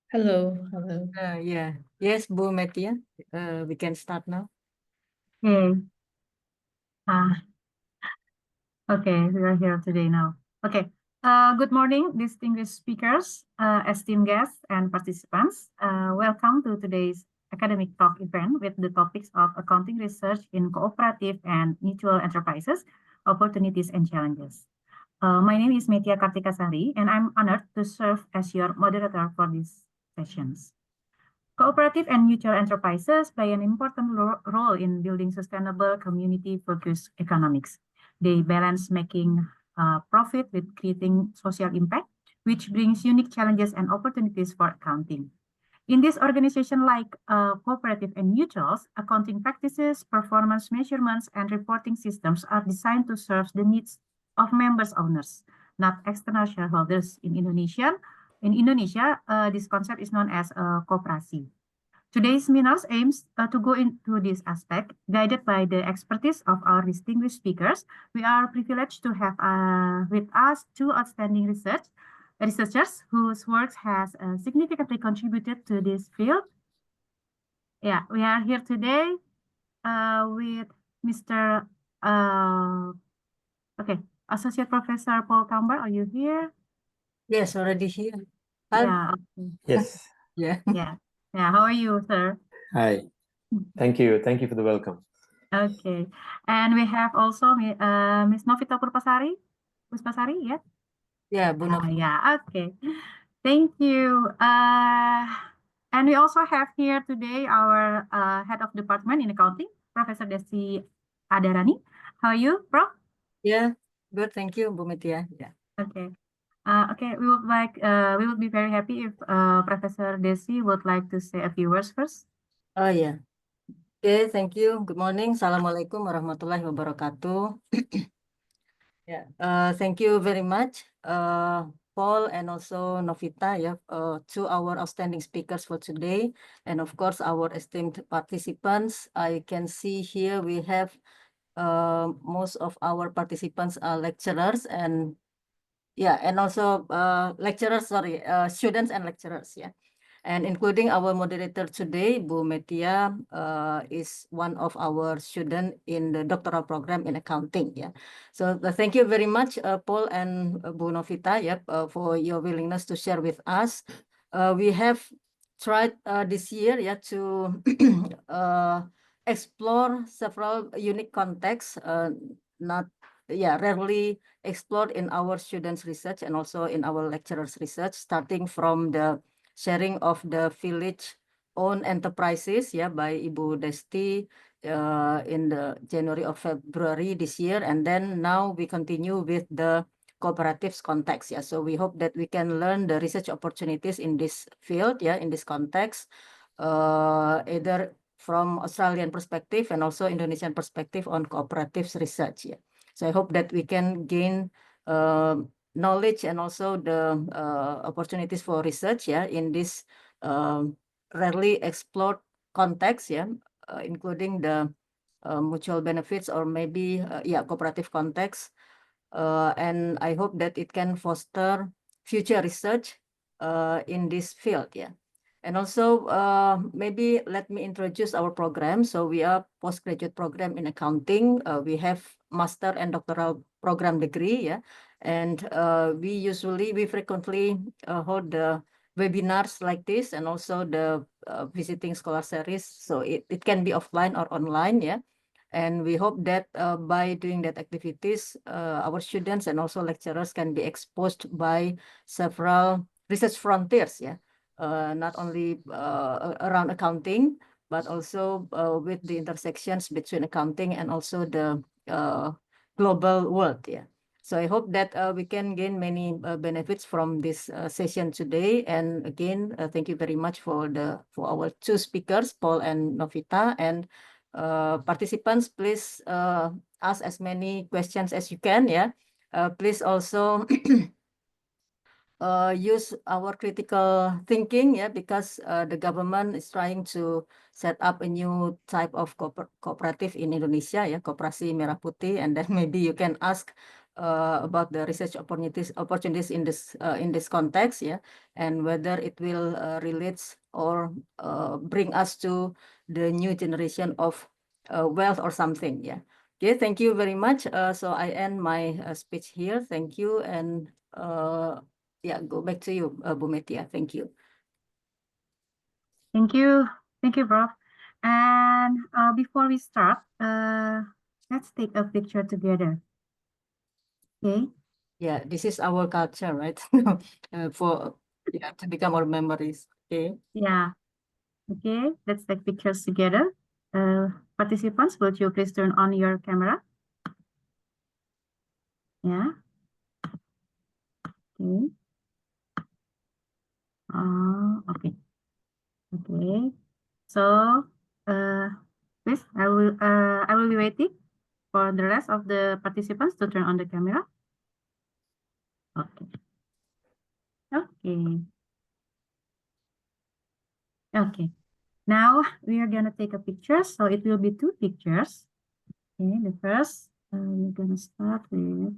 Hello, hello. Yeah. Yes, Bu Metya. We can start now. Okay. Okay, we are here today now. Okay. Good morning, distinguished speakers, esteemed guests, and participants. Welcome to today's academic talk event with the topics of accounting research in cooperative and mutual enterprises, opportunities and challenges. My name is Metya Kartikasary, and I'm honored to serve as your moderator for these sessions. Cooperative and mutual enterprises play an important role in building sustainable community-focused economics. They balance making profit with creating social impact, which brings unique challenges and opportunities for accounting. In this organization like cooperative and mutuals, accounting practices, performance measurements, and reporting systems are designed to serve the needs of members owners, not external shareholders. In Indonesia, this concept is known as kooperasi. Today's seminars aims to go into this aspect, guided by the expertise of our distinguished speakers. We are privileged to have with us two outstanding researchers whose work has significantly contributed to this field. Yeah, we are here today with Mr. Associate Professor Paul Thambar. Are you here? Yes, already here. Yeah. Yes. Yeah. Yeah. How are you, sir? Hi. Thank you. Thank you for the welcome. Okay. And we have also Miss Novita Puspasari. Puspasari, yeah? Yeah, Bu Novita. Yeah, okay. Thank you. And we also have here today our head of department in accounting, Professor Desi Adarani. How are you, Prof? Yeah, good. Thank you, Bu Metya. Yeah. Okay. Okay, we would be very happy if Professor Desi would like to say a few words first. Oh, yeah. Okay, thank you. Good morning. Assalamualaikum warahmatullahi wabarakatuh. Yeah. Thank you very much, Paul and also Novita, to our outstanding speakers for today. And of course, our esteemed participants. I can see here we have most of our participants are lecturers and also students and lecturers, and including our moderator today, Bu Metya, is one of our students in the doctoral program in accounting. So thank you very much, Paul and Bu Novita, for your willingness to share with us. We have tried this year, to explore several unique contexts, rarely explored in our students' research and also in our lecturers' research, starting from the sharing of the village-owned enterprises, by Ibu Desti in the January or February this year, and then now we continue with the cooperatives context. So we hope that we can learn the research opportunities in this field, in this context, either from Australian perspective and also Indonesian perspective on cooperatives research. So I hope that we can gain knowledge and also the opportunities for research, in this rarely explored context, including the mutual benefits or maybe cooperative context. And I hope that it can foster future research in this field, And also, maybe let me introduce our program. So we are postgraduate program in accounting. We have master and doctoral program degree, And we frequently hold the webinars like this and also the visiting scholar series. So it can be offline or online, And we hope that by doing that activities, our students and also lecturers can be exposed by several research frontiers, not only around accounting, but also with the intersections between accounting and also the global world, So I hope that we can gain many benefits from this session today. And again, thank you very much for our two speakers, Paul and Novita. And participants, please ask as many questions as you can, please also use our critical thinking, because the government is trying to set up a new type of cooperative in Indonesia, Koperasi Merah Putih, and then maybe you can ask about the research opportunities in this context, yeah, and whether it will relate or bring us to the new generation of wealth or something, yeah. Okay, thank you very much. So I end my speech here. Thank you, and yeah, go back to you, Bu Metya. Thank you. Thank you, Prof. And before we start, let's take a picture together. Okay. Yeah, this is our culture, right? For to become our memories. Okay. Yeah. Okay. Let's take pictures together. Participants, would you please turn on your camera? Yeah. Okay. Okay. Okay. So, please, I will be waiting for the rest of the participants to turn on the camera. Okay. Okay. Okay. Now we are gonna take a picture. So it will be 2 pictures. Okay. The first, we're gonna start with.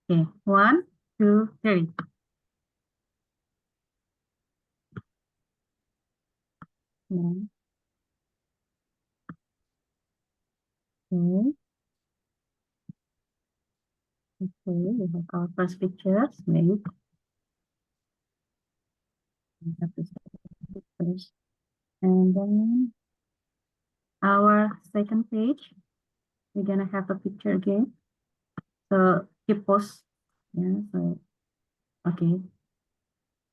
Okay. 1, 2, 3. Yeah. Okay. Okay. We have our first pictures. Wait. We have to start the pictures. And then our second page, we're gonna have a picture again. So keep pause. Yeah. So okay.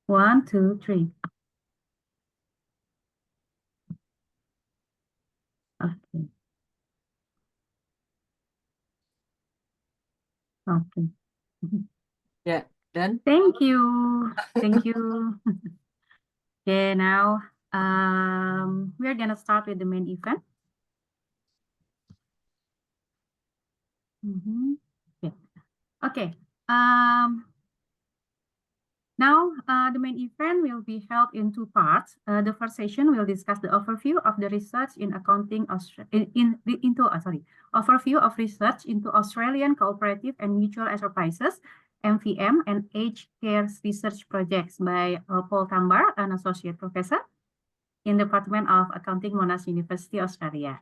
1, 2, 3. Okay. Okay. Yeah. Done. Thank you. Thank you. Okay, now we're gonna start with the main event. Okay. Okay. Now the main event will be held in 2 parts. The first session will discuss the overview of the research in accounting overview of research into Australian cooperative and mutual enterprises, MVM, and aged care research projects by Paul Thambar, an associate professor in the Department of Accounting, Monash University, Australia.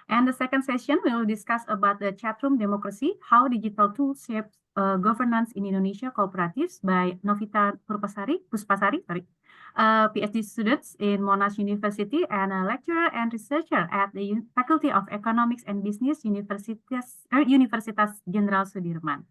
And the second session, we will discuss about the chatroom democracy, how digital tools shape governance in Indonesia cooperatives by Novita Puspasari, PhD students in Monash University and a lecturer and researcher at the Faculty of Economics and Business, Universitas Jenderal Soedirman.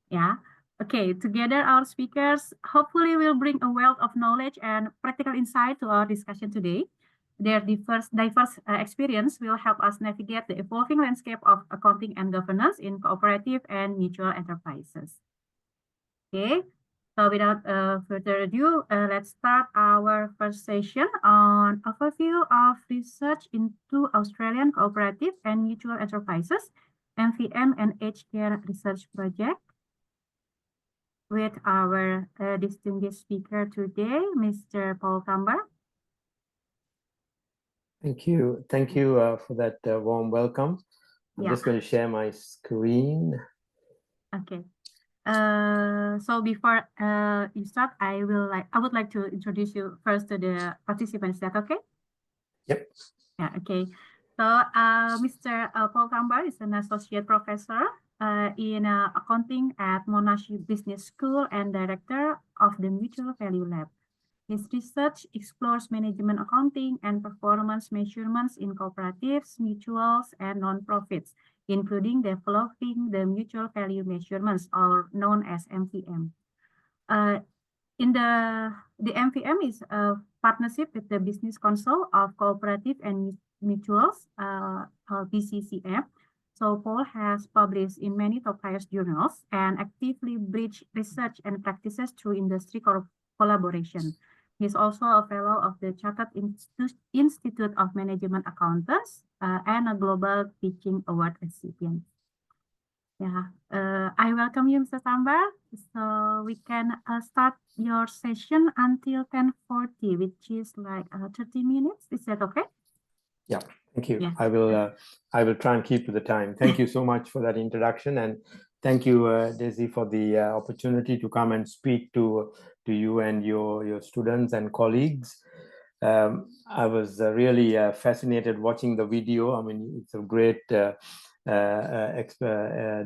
Yeah. Okay, together our speakers hopefully will bring a wealth of knowledge and practical insight to our discussion today. Their diverse experience will help us navigate the evolving landscape of accounting and governance in cooperative and mutual enterprises. Okay, so without further ado, let's start our first session on overview of research into Australian cooperative and mutual enterprises, MVM and aged care research project, with our distinguished speaker today, Mr. Paul Thambar. Thank you. Thank you for that warm welcome. I'm just going to share my screen. Okay. So before you start, I would like to introduce you first to the participants. Is that okay? Yep. Yeah. Okay. So Mr. Paul Thambar is an associate professor in accounting at Monash Business School and director of the Mutual Value Lab. His research explores management accounting and performance measurements in cooperatives, mutuals, and non-profits, including developing the mutual value measurements, or known as MVM. In the MVM is a partnership with the Business Council of Cooperative and Mutuals, BCCM. So Paul has published in many top-tier journals and actively bridged research and practices through industry collaboration. He's also a fellow of the Chartered Institute of Management Accountants and a Global Teaching Award recipient. Yeah, I welcome you, Mr. Thambar. So we can start your session until 10:40, which is like 30 minutes. Is that okay? Yeah, Thank you. Yeah. I will try and keep to the time. Thank you so much for that introduction, and thank you, Desi, for the opportunity to come and speak to you and your students and colleagues. I was really fascinated watching the video. I mean, it's a great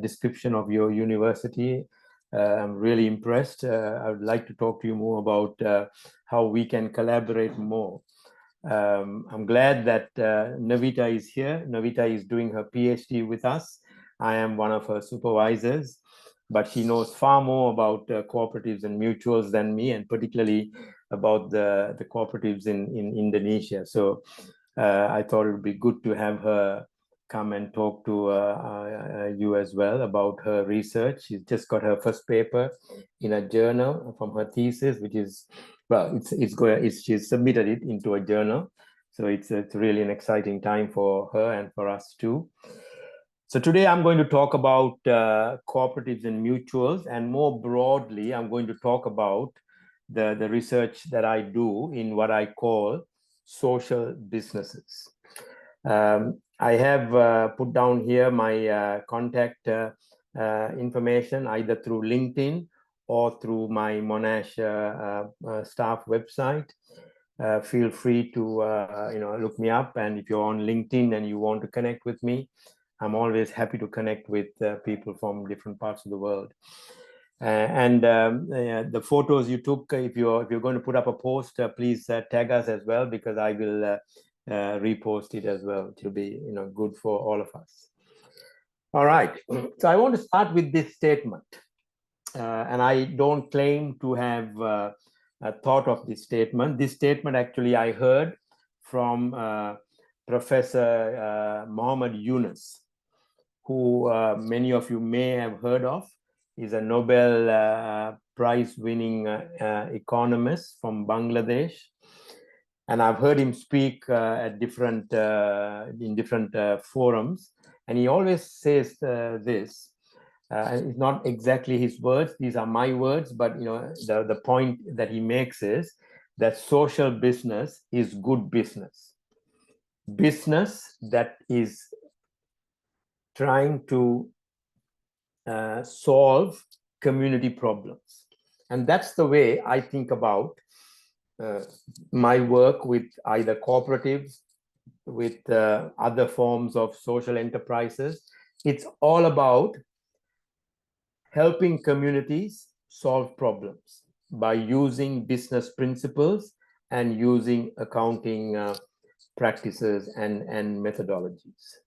description of your university. I'm really impressed. I would like to talk to you more about how we can collaborate more. I'm glad that Novita is here. Novita is doing her PhD with us. I am one of her supervisors, but she knows far more about cooperatives and mutuals than me, and particularly about the cooperatives in Indonesia. So I thought it would be good to have her come and talk to you as well about her research. She's just got her first paper in a journal from her thesis, which is, well, she's submitted it into a journal. So it's really an exciting time for her and for us too. So today I'm going to talk about cooperatives and mutuals, and more broadly, I'm going to talk about the research that I do in what I call social businesses. I have put down here my contact information, either through LinkedIn or through my Monash staff website. Feel free to look me up, and if you're on LinkedIn and you want to connect with me, I'm always happy to connect with people from different parts of the world. The photos you took, if you're going to put up a post, please tag us as well, because I will repost it as well. It will be good for all of us. All right, so I want to start with this statement, and I don't claim to have thought of this statement. This statement actually I heard from Professor Muhammad Yunus, who many of you may have heard of. He's a Nobel Prize-winning economist from Bangladesh, and I've heard him speak at in different forums, and he always says this. And it's not exactly his words; these are my words. But the point that he makes is that social business is good business. Business that is trying to solve community problems. And that's the way I think about my work with either cooperatives, with other forms of social enterprises. It's all about helping communities solve problems by using business principles and using accounting practices and methodologies.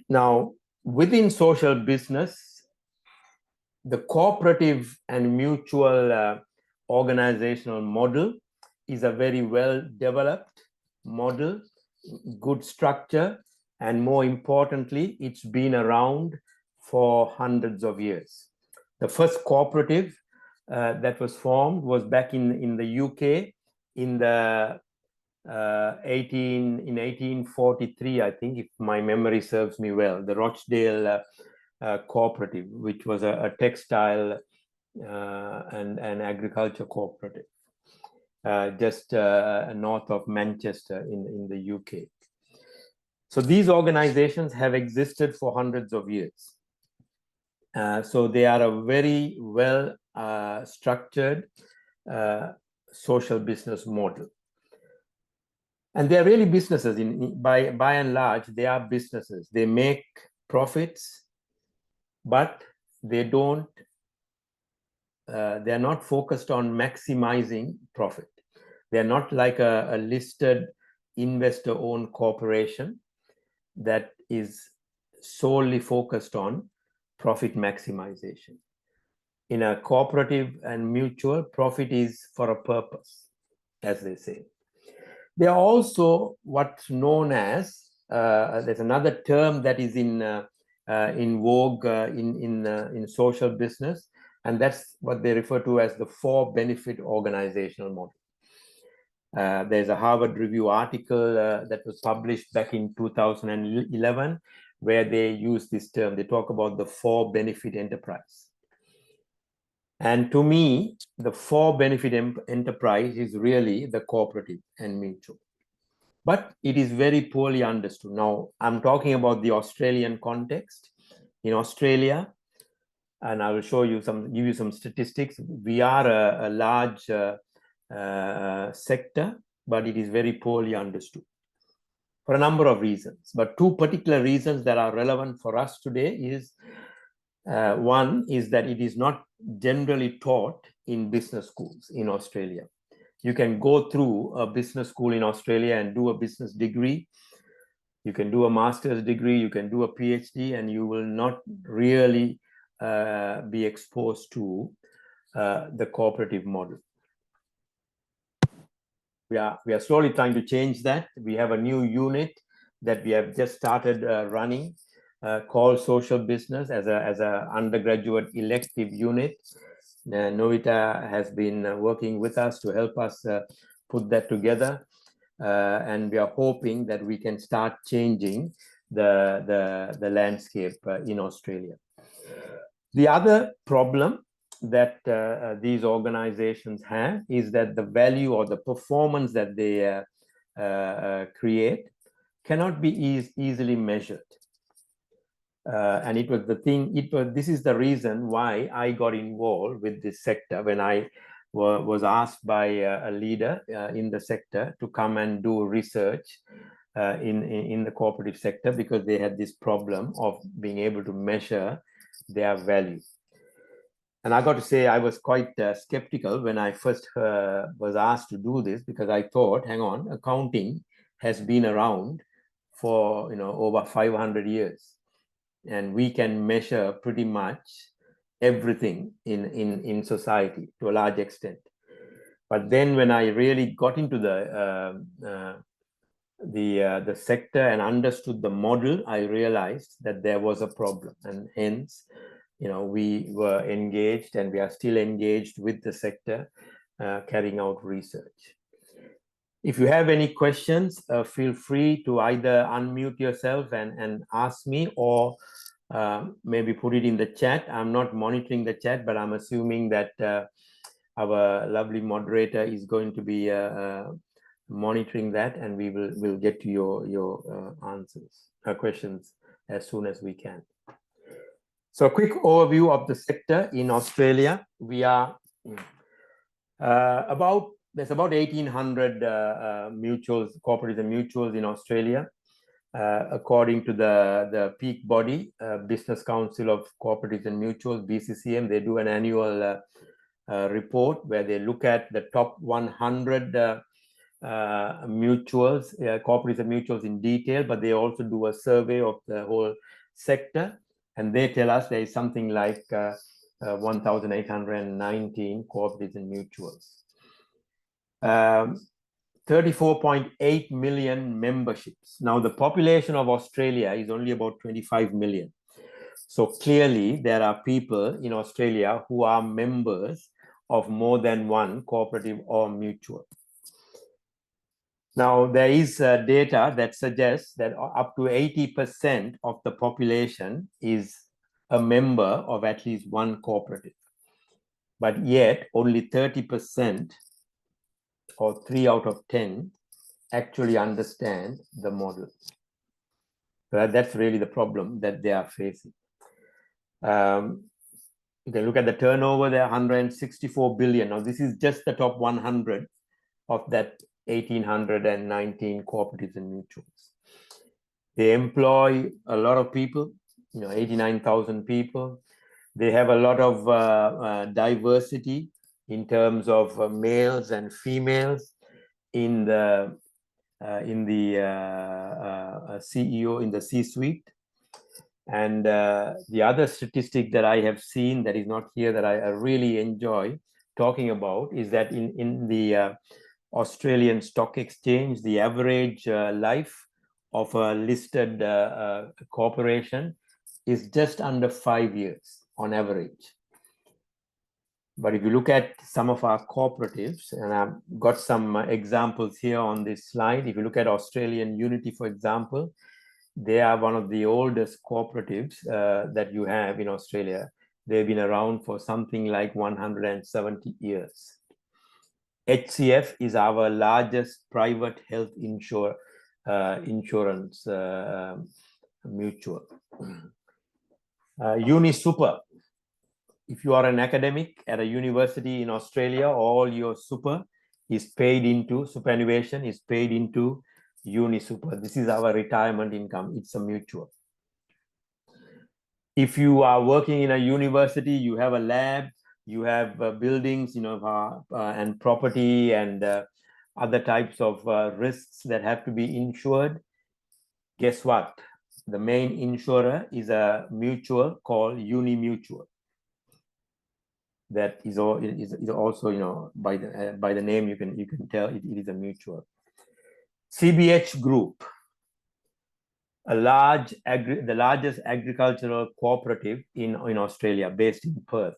Now, within social business, the cooperative and mutual organizational model is a very well developed model, good structure, and more importantly, it's been around for hundreds of years. The first cooperative that was formed was back in the UK in the 1843, I think, if my memory serves me well, the Rochdale Cooperative, which was a textile and agriculture cooperative, just north of Manchester in the UK. So these organizations have existed for hundreds of years. So they are a very well structured social business model. And they're really businesses. By and large, they are businesses. They make profits, but they don't. They're not focused on maximizing profit. They're not like a listed investor-owned corporation that is solely focused on profit maximization. In a cooperative and mutual, profit is for a purpose, as they say. They are also what's known as, there's another term that is in vogue in social business, and that's what they refer to as the for-benefit organizational model. There's a Harvard Review article that was published back in 2011, where they use this term. They talk about the for-benefit enterprise. And to me, the for-benefit enterprise is really the cooperative and mutual. but it is very poorly understood. Now, I'm talking about the Australian context. In Australia, and I will show you give you some statistics. We are a large sector, but it is very poorly understood for a number of reasons. But two particular reasons that are relevant for us today is, one is that it is not generally taught in business schools in Australia. You can go through a business school in Australia and do a business degree. You can do a master's degree, you can do a PhD, and you will not really be exposed to the cooperative model. We are slowly trying to change that. We have a new unit that we have just started running called Social Business as a undergraduate elective unit. Novita has been working with us to help us put that together. And we are hoping that we can start changing the landscape in Australia. The other problem that these organizations have is that the value or the performance that they create cannot be easily measured. And it was the thing, this is the reason why I got involved with this sector when I was asked by a leader in the sector to come and do research in the cooperative sector, because they had this problem of being able to measure their value. And I got to say, I was quite skeptical when I first was asked to do this, because I thought, hang on, accounting has been around for over 500 years, and we can measure pretty much everything in society to a large extent. But then when I really got into the sector and understood the model, I realized that there was a problem, and hence we were engaged, and we are still engaged with the sector, carrying out research. If you have any questions, feel free to either unmute yourself and ask me, or maybe put it in the chat. I'm not monitoring the chat, but I'm assuming that our lovely moderator is going to be monitoring that, and we'll get to your questions as soon as we can. So a quick overview of the sector in Australia. We are there's about 1,800 cooperatives and mutuals in Australia, according to the peak body, Business Council of Cooperatives and Mutuals, BCCM. They do an annual report where they look at the top 100 mutuals, cooperatives and mutuals in detail, but they also do a survey of the whole sector, and they tell us there is something like 1,819 cooperatives and mutuals. 34.8 million memberships. Now, the population of Australia is only about 25 million. So clearly, there are people in Australia who are members of more than one cooperative or mutual. Now, there is data that suggests that up to 80% of the population is a member of at least one cooperative. But yet, only 30%, or 3 out of 10, actually understand the model. So that's really the problem that they are facing. You can look at the turnover there, 164 billion. Now, this is just the top 100 of that 1,819 cooperatives and mutuals. They employ a lot of people, 89,000 people. They have a lot of diversity in terms of males and females in the CEO, in the C-suite. And the other statistic that I have seen that is not here that I really enjoy talking about is that in the Australian Stock Exchange, the average life of a listed corporation is just under 5 years on average. But if you look at some of our cooperatives, and I've got some examples here on this slide. If you look at Australian Unity, for example, they are one of the oldest cooperatives that you have in Australia. They've been around for something like 170 years. HCF is our largest private health insurer. insurance mutual. UniSuper. If you are an academic at a university in Australia, all your super is paid into, superannuation is paid into UniSuper. This is our retirement income. It's a mutual. If you are working in a university, you have a lab, you have buildings, and property and other types of risks that have to be insured. Guess what? The main insurer is a mutual called UniMutual. That is also, by the name you can tell it is a mutual. CBH Group, the largest agricultural cooperative in Australia, based in Perth,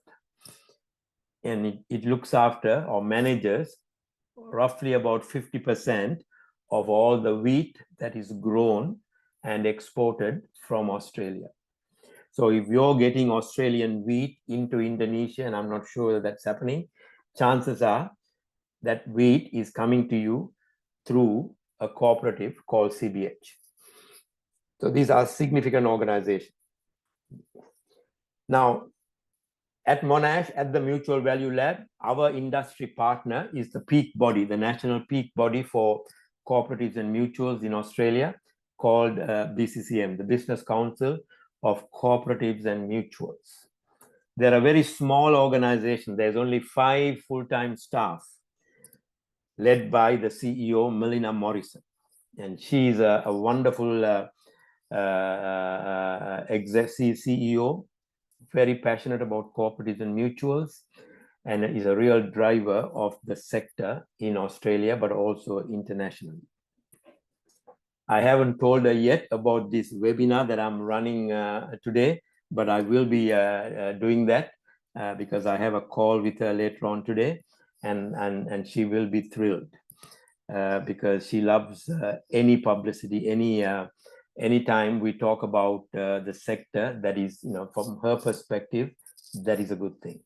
and it looks after or manages roughly about 50% of all the wheat that is grown and exported from Australia. So if you're getting Australian wheat into Indonesia, and I'm not sure that that's happening, chances are that wheat is coming to you through a cooperative called CBH. So these are significant organizations. Now, at Monash, at the Mutual Value Lab, our industry partner is the peak body, the national peak body for cooperatives and mutuals in Australia, called BCCM, the Business Council of Cooperatives and Mutuals. They're a very small organization. There's only 5 full-time staff, led by the CEO, Melina Morrison. And she's a wonderful CEO, very passionate about cooperatives and mutuals, and is a real driver of the sector in Australia, but also internationally. I haven't told her yet about this webinar that I'm running today, but I will be doing that because I have a call with her later on today, and she will be thrilled because she loves any publicity, any time we talk about the sector that is, from her perspective, that is a good thing.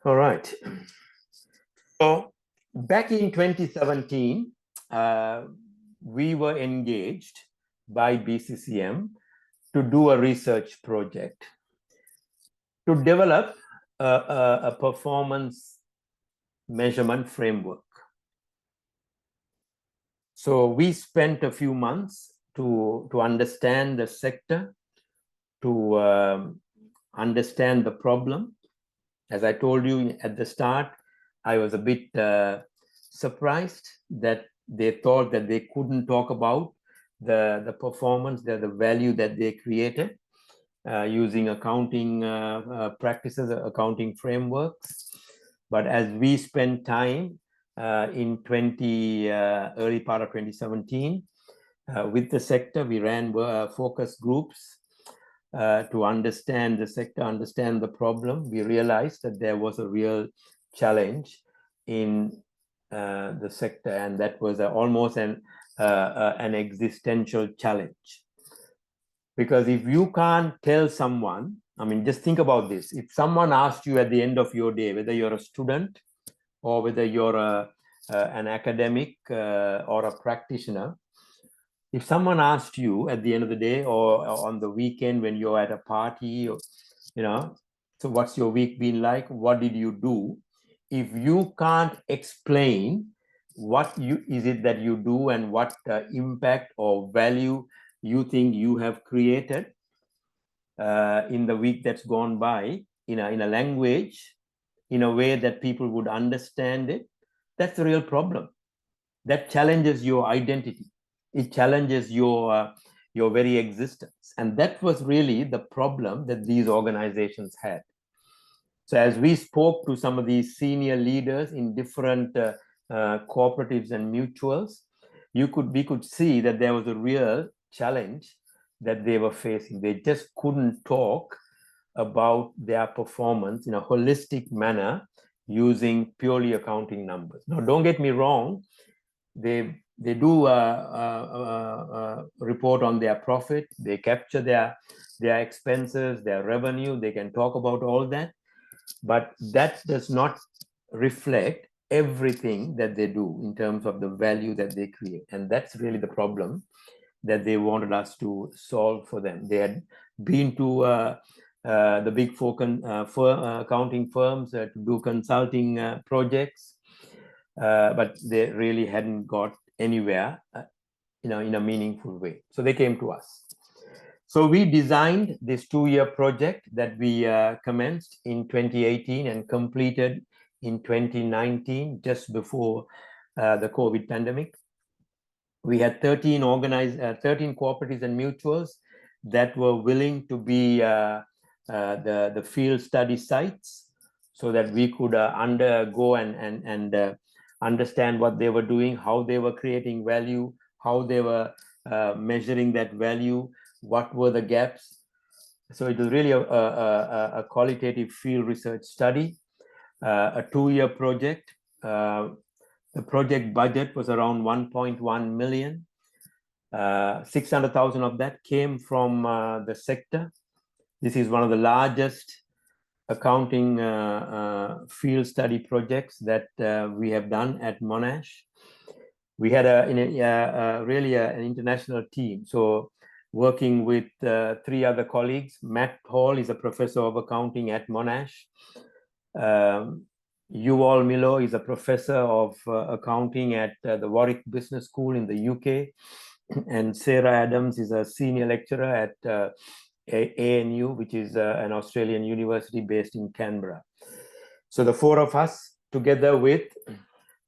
All right. So back in 2017, we were engaged by BCCM to do a research project to develop a performance measurement framework. So we spent a few months to understand the sector, to understand the problem. As I told you at the start, I was a bit surprised that they thought that they couldn't talk about the performance, the value that they created using accounting practices, accounting frameworks. But as we spent time in early part of 2017 with the sector, we ran focus groups to understand the sector, understand the problem. We realized that there was a real challenge in the sector, and that was almost an existential challenge. Because if you can't tell someone, I mean, just think about this. If someone asked you at the end of your day, whether you're a student or whether you're an academic or a practitioner, if someone asked you at the end of the day or on the weekend when you're at a party, or, so what's your week been like? What did you do? If you can't explain what is it that you do and what impact or value you think you have created in the week that's gone by, in a language, in a way that people would understand it, that's the real problem. That challenges your identity. It challenges your very existence. And that was really the problem that these organizations had. So as we spoke to some of these senior leaders in different cooperatives and mutuals, we could see that there was a real challenge that they were facing. They just couldn't talk about their performance in a holistic manner using purely accounting numbers. Now, don't get me wrong, they do report on their profit, they capture their expenses, their revenue, they can talk about all that, but that does not reflect everything that they do in terms of the value that they create. And that's really the problem that they wanted us to solve for them. They had been to the big four accounting firms to do consulting projects, but they really hadn't got anywhere in a meaningful way. So they came to us. So we designed this 2-year project that we commenced in 2018 and completed in 2019, just before the COVID pandemic. We had 13 cooperatives and mutuals that were willing to be the field study sites, so that we could undergo and understand what they were doing, how they were creating value, how they were measuring that value, what were the gaps. So it was really a qualitative field research study, a 2-year project. The project budget was around 1.1 million. 600,000 of that came from the sector. This is one of the largest accounting field study projects that we have done at Monash. We had really an international team. So working with 3 other colleagues. Matt Hall is a professor of accounting at Monash. Yuval Milo is a professor of accounting at the Warwick Business School in the UK. And Sarah Adams is a senior lecturer at ANU, which is an Australian university based in Canberra. So the 4 of us, together with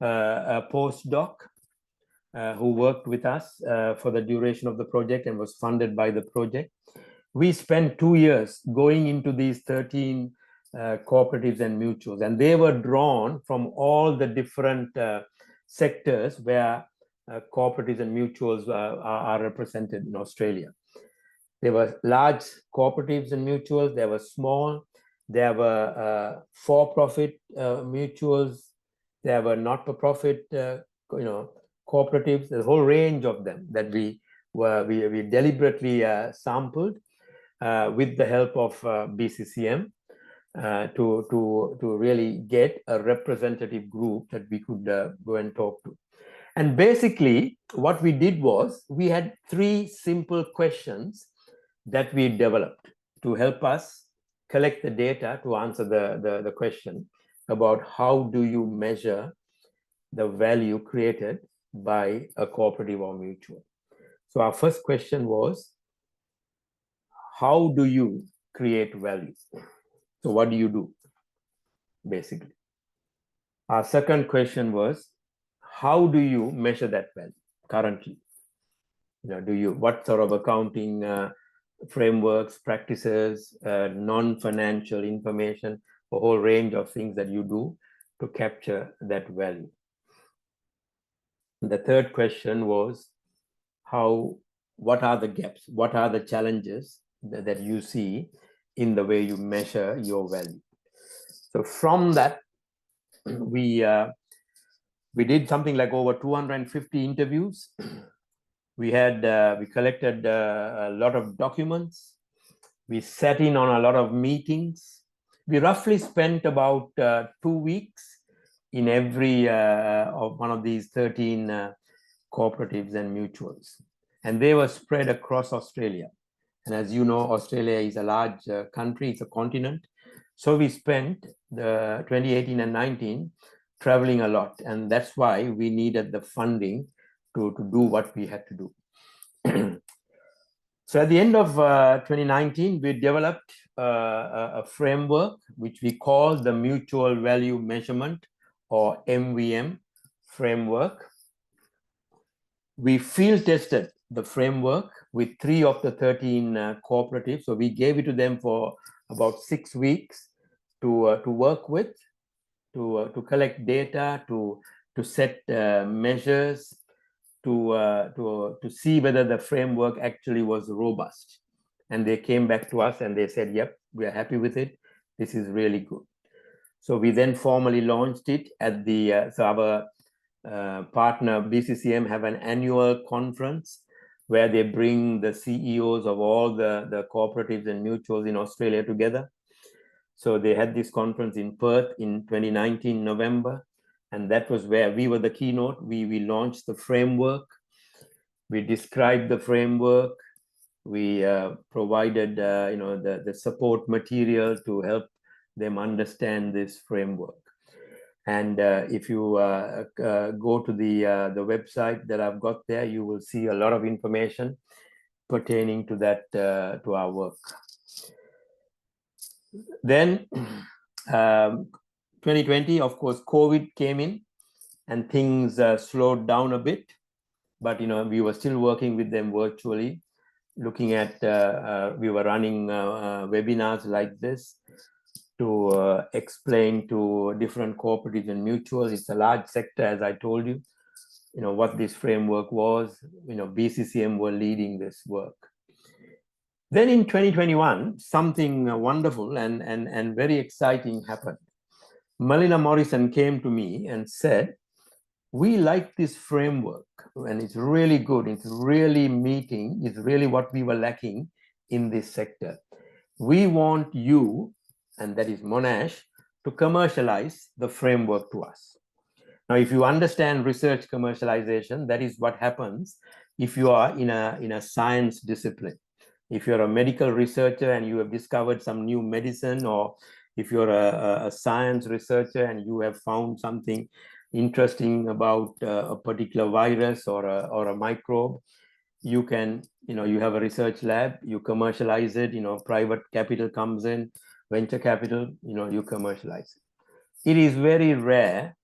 a postdoc who worked with us for the duration of the project and was funded by the project, we spent 2 years going into these 13 cooperatives and mutuals, and they were drawn from all the different sectors where cooperatives and mutuals are represented in Australia. There were large cooperatives and mutuals, there were small, there were for-profit mutuals, there were not-for-profit cooperatives, a whole range of them that we deliberately sampled with the help of BCCM to really get a representative group that we could go and talk to. And basically, what we did was we had 3 simple questions that we developed to help us collect the data to answer the question about how do you measure the value created by a cooperative or mutual. So our first question was, how do you create value? So what do you do, basically? Our second question was, how do you measure that value currently? What sort of accounting frameworks, practices, non-financial information, a whole range of things that you do to capture that value? The third question was, what are the gaps? What are the challenges that you see in the way you measure your value? So from that, we did something like over 250 interviews. We collected a lot of documents. We sat in on a lot of meetings. We roughly spent about 2 weeks in every of one of these 13 cooperatives and mutuals. And they were spread across Australia. And as you know, Australia is a large country, it's a continent. So we spent the 2018 and 19 traveling a lot. And that's why we needed the funding to do what we had to do. So at the end of 2019, we developed a framework which we call the Mutual Value Measurement, or MVM framework. We field tested the framework with 3 of the 13 cooperatives. So we gave it to them for about 6 weeks to work with, to collect data, to set measures, to see whether the framework actually was robust. And they came back to us and they said, yep, we are happy with it. This is really good. So we then formally launched it at so our partner BCCM have an annual conference where they bring the CEOs of all the cooperatives and mutuals in Australia together. So they had this conference in Perth in 2019 November, And that was where we were the keynote. We launched the framework. We described the framework. We provided the support material to help them understand this framework. And if you go to the website that I've got there, you will see a lot of information pertaining to that, to our work. Then 2020, of course, COVID came in and things slowed down a bit, but we were still working with them virtually, looking at, we were running webinars like this to explain to different cooperatives and mutuals. It's a large sector, as I told you, what this framework was. BCCM were leading this work. Then in 2021, something wonderful and very exciting happened. Melina Morrison came to me and said, we like this framework and it's really good. It's really meeting. It's really what we were lacking in this sector. We want you, and that is Monash, to commercialize the framework to us. Now, if you understand research commercialization, that is what happens if you are in a science discipline. If you're a medical researcher and you have discovered some new medicine, or if you're a science researcher and you have found something interesting about a particular virus or a microbe, you can, you have a research lab, you commercialize it, private capital comes in, venture capital, you commercialize it. It is very rare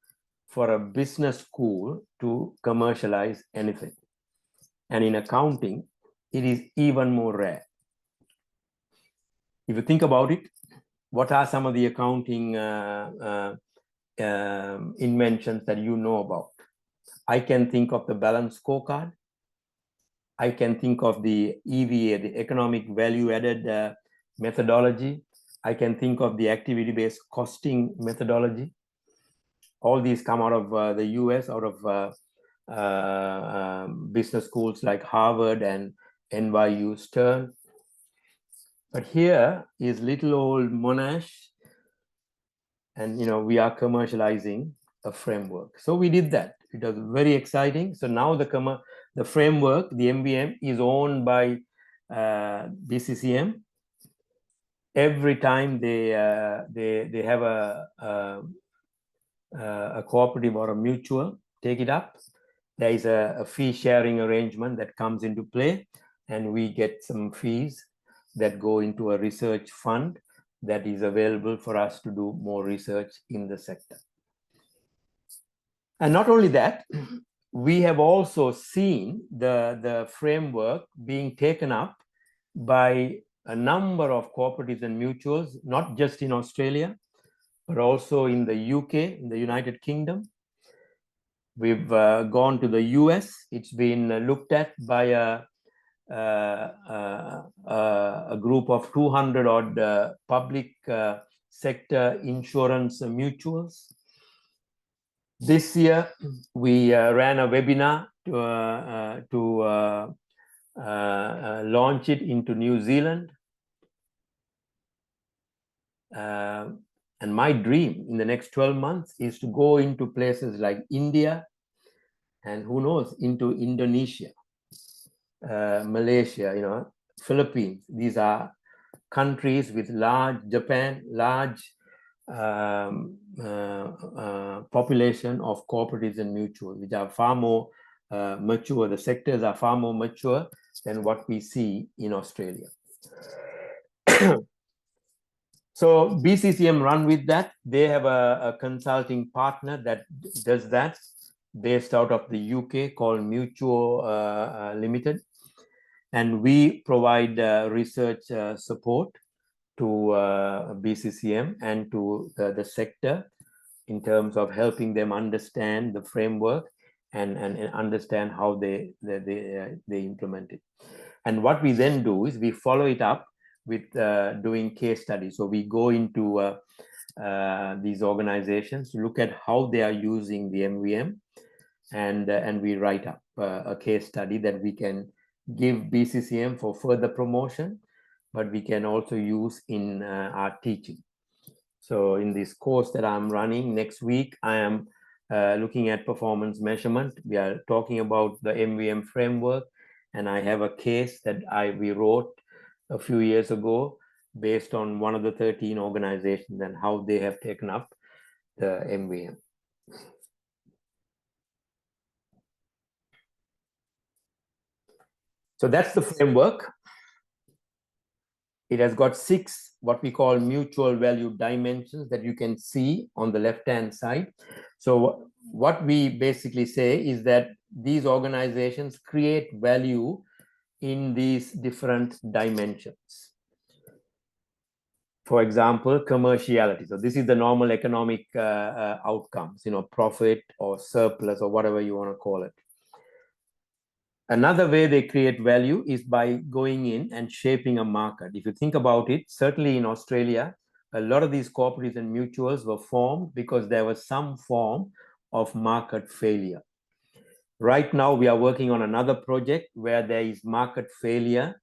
for a business school to commercialize anything. And in accounting, it is even more rare. If you think about it, what are some of the accounting inventions that you know about? I can think of the balanced scorecard. I can think of the EVA, the economic value added methodology. I can think of the activity-based costing methodology. All these come out of the US, out of business schools like Harvard and NYU Stern. But here is little old Monash, and we are commercializing a framework. So we did that. It was very exciting. So now the framework, the MVM, is owned by BCCM. Every time they have a cooperative or a mutual take it up, there is a fee sharing arrangement that comes into play, and we get some fees that go into a research fund that is available for us to do more research in the sector. And not only that, we have also seen the framework being taken up by a number of cooperatives and mutuals, not just in Australia, but also in the UK, in the United Kingdom. We've gone to the US. It's been looked at by a group of 200 odd public sector insurance mutuals. This year, we ran a webinar to launch it into New Zealand. And my dream in the next 12 months is to go into places like India and who knows, into Indonesia, Malaysia, Philippines. These are countries with large, Japan, large population of cooperatives and mutuals, which are far more mature. The sectors are far more mature than what we see in Australia. So BCCM run with that. They have a consulting partner that does that, based out of the UK, called Mutual Limited. And we provide research support to BCCM and to the sector in terms of helping them understand the framework and understand how they implement it. And what we then do is we follow it up with doing case studies. So we go into these organizations to look at how they are using the MVM, and we write up a case study that we can give BCCM for further promotion, but we can also use in our teaching. So in this course that I'm running next week, I am looking at performance measurement. We are talking about the MVM framework, and I have a case that we wrote a few years ago based on one of the 13 organizations and how they have taken up the MVM. So that's the framework. It has got 6 what we call mutual value dimensions that you can see on the left-hand side. So what we basically say is that these organizations create value in these different dimensions. For example, commerciality. So this is the normal economic outcomes, profit or surplus or whatever you want to call it. Another way they create value is by going in and shaping a market. If you think about it, certainly in Australia, a lot of these cooperatives and mutuals were formed because there was some form of market failure. Right now, we are working on another project where there is market failure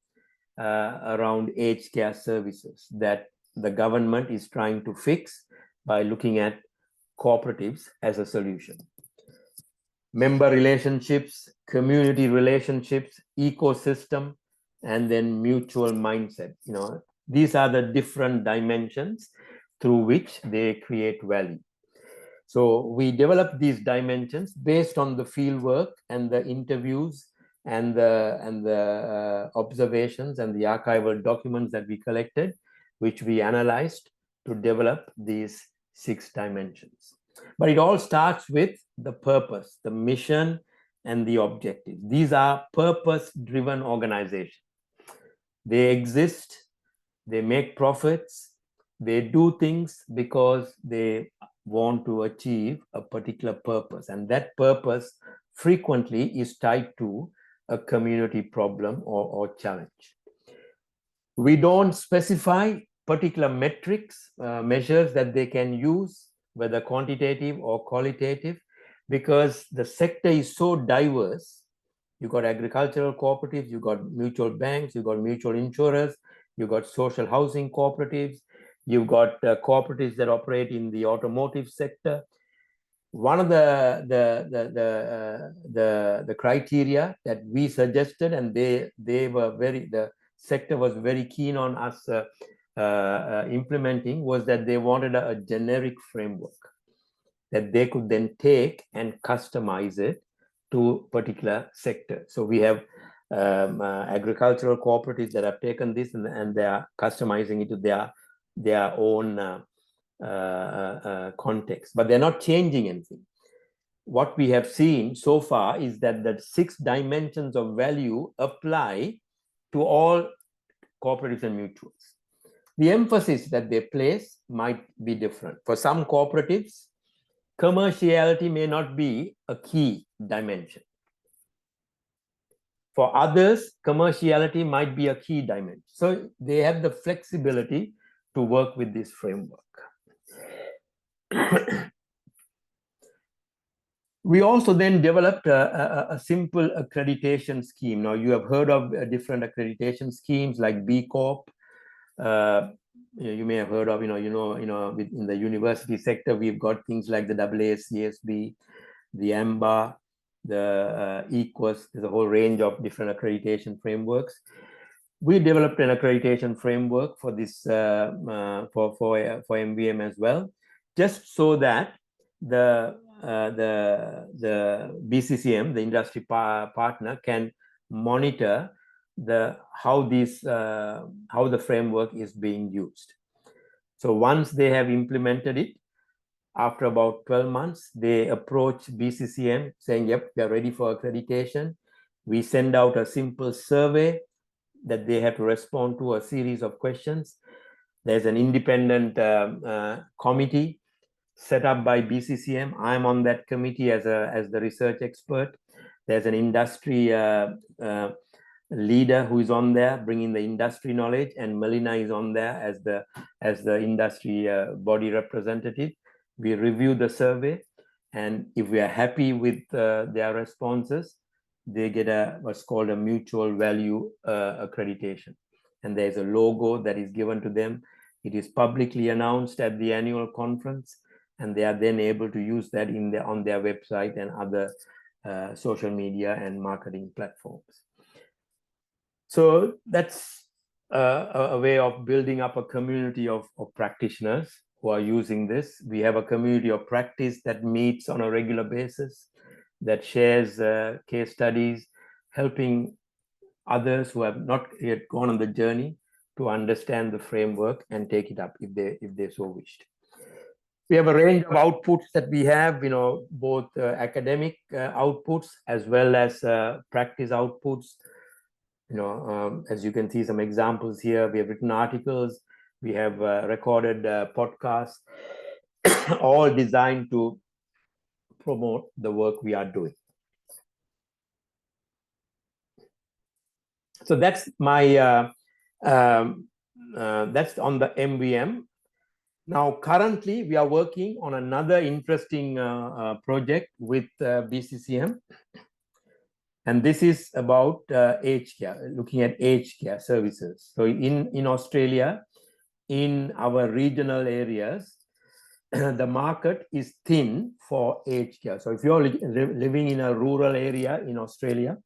around aged care services that the government is trying to fix by looking at cooperatives as a solution. Member relationships, community relationships, ecosystem, and then mutual mindset. These are the different dimensions through which they create value. So we developed these dimensions based on the fieldwork and the interviews and the observations and the archival documents that we collected, which we analyzed to develop these 6 dimensions. But it all starts with the purpose, the mission, and the objective. These are purpose-driven organizations. They exist, they make profits, they do things because they want to achieve a particular purpose. And that purpose frequently is tied to a community problem or challenge. We don't specify particular metrics, measures that they can use, whether quantitative or qualitative, because the sector is so diverse. You've got agricultural cooperatives, you've got mutual banks, you've got mutual insurers, you've got social housing cooperatives, you've got cooperatives that operate in the automotive sector. One of the criteria that we suggested, and the sector was very keen on us implementing, was that they wanted a generic framework that they could then take and customize it to a particular sector. So we have agricultural cooperatives that have taken this and they are customizing it to their own context, but they're not changing anything. What we have seen so far is that the 6 dimensions of value apply to all cooperatives and mutuals. The emphasis that they place might be different. For some cooperatives, commerciality may not be a key dimension. For others, commerciality might be a key dimension. So they have the flexibility to work with this framework. We also then developed a simple accreditation scheme. Now, you have heard of different accreditation schemes like B Corp. You may have heard of, in the university sector, we've got things like the AACSB, the AMBA, the EQUAS. There's a whole range of different accreditation frameworks. We developed an accreditation framework for this for MVM as well, just so that the BCCM, the industry partner, can monitor how the framework is being used. So once they have implemented it, after about 12 months, they approach BCCM saying, yep, we are ready for accreditation. We send out a simple survey that they have to respond to, a series of questions. There's an independent committee set up by BCCM. I'm on that committee as the research expert. There's an industry leader who is on there bringing the industry knowledge, and Melina is on there as the industry body representative. We review the survey, and if we are happy with their responses, they get what's called a mutual value accreditation. And there's a logo that is given to them. It is publicly announced at the annual conference, and they are then able to use that on their website and other social media and marketing platforms. So that's a way of building up a community of practitioners who are using this. We have a community of practice that meets on a regular basis, that shares case studies, helping others who have not yet gone on the journey to understand the framework and take it up if they so wished. We have a range of outputs that we have, both academic outputs as well as practice outputs. As you can see some examples here, we have written articles, we have recorded podcasts, all designed to promote the work we are doing. So that's my that's on the MVM. Now, currently, we are working on another interesting project with BCCM. And this is about aged care, looking at aged care services. So in Australia, in our regional areas, the market is thin for aged care. So if you're living in a rural area in Australia,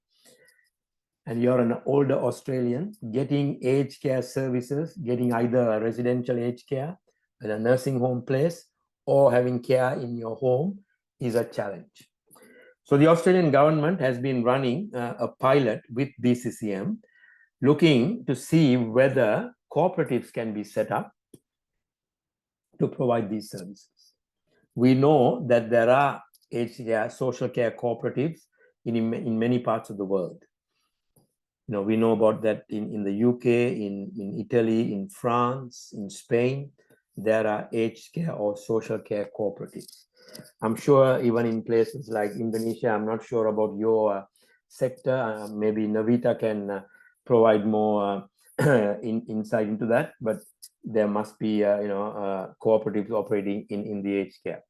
and you're an older Australian, getting aged care services, getting either a residential aged care at a nursing home place or having care in your home is a challenge. So the Australian government has been running a pilot with BCCM, looking to see whether cooperatives can be set up to provide these services. We know that there are aged care, social care cooperatives in many parts of the world. We know about that in the UK, in Italy, in France, in Spain. There are aged care or social care cooperatives. I'm sure even in places like Indonesia, I'm not sure about your sector. Maybe Novita can provide more insight into that, but there must be cooperatives operating in the aged care.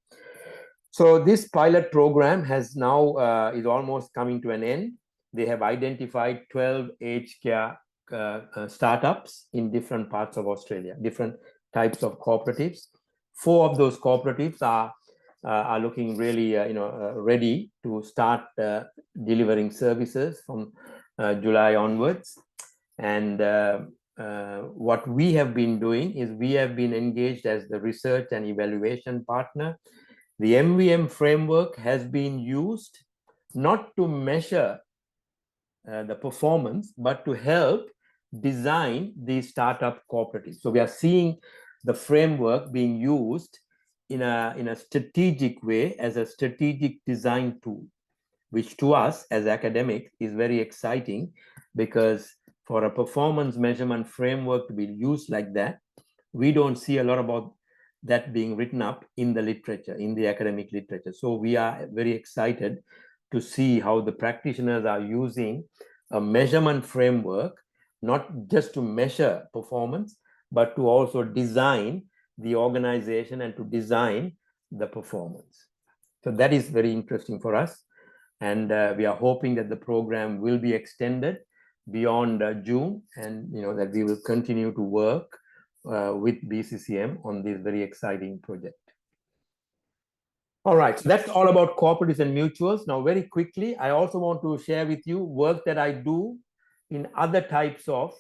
So this pilot program has now is almost coming to an end. They have identified 12 aged care startups in different parts of Australia, different types of cooperatives. 4 of those cooperatives are looking really ready to start delivering services from July onwards. And what we have been doing is we have been engaged as the research and evaluation partner. The MVM framework has been used not to measure the performance, but to help design these startup cooperatives. So we are seeing the framework being used in a strategic way as a strategic design tool, which to us as academics is very exciting, because for a performance measurement framework to be used like that, we don't see a lot about that being written up in the literature, in the academic literature. So we are very excited to see how the practitioners are using a measurement framework, not just to measure performance, but to also design the organization and to design the performance. So that is very interesting for us. And we are hoping that the program will be extended beyond June, and that we will continue to work with BCCM on this very exciting project. All right, so that's all about cooperatives and mutuals. Now, very quickly, I also want to share with you work that I do in other types of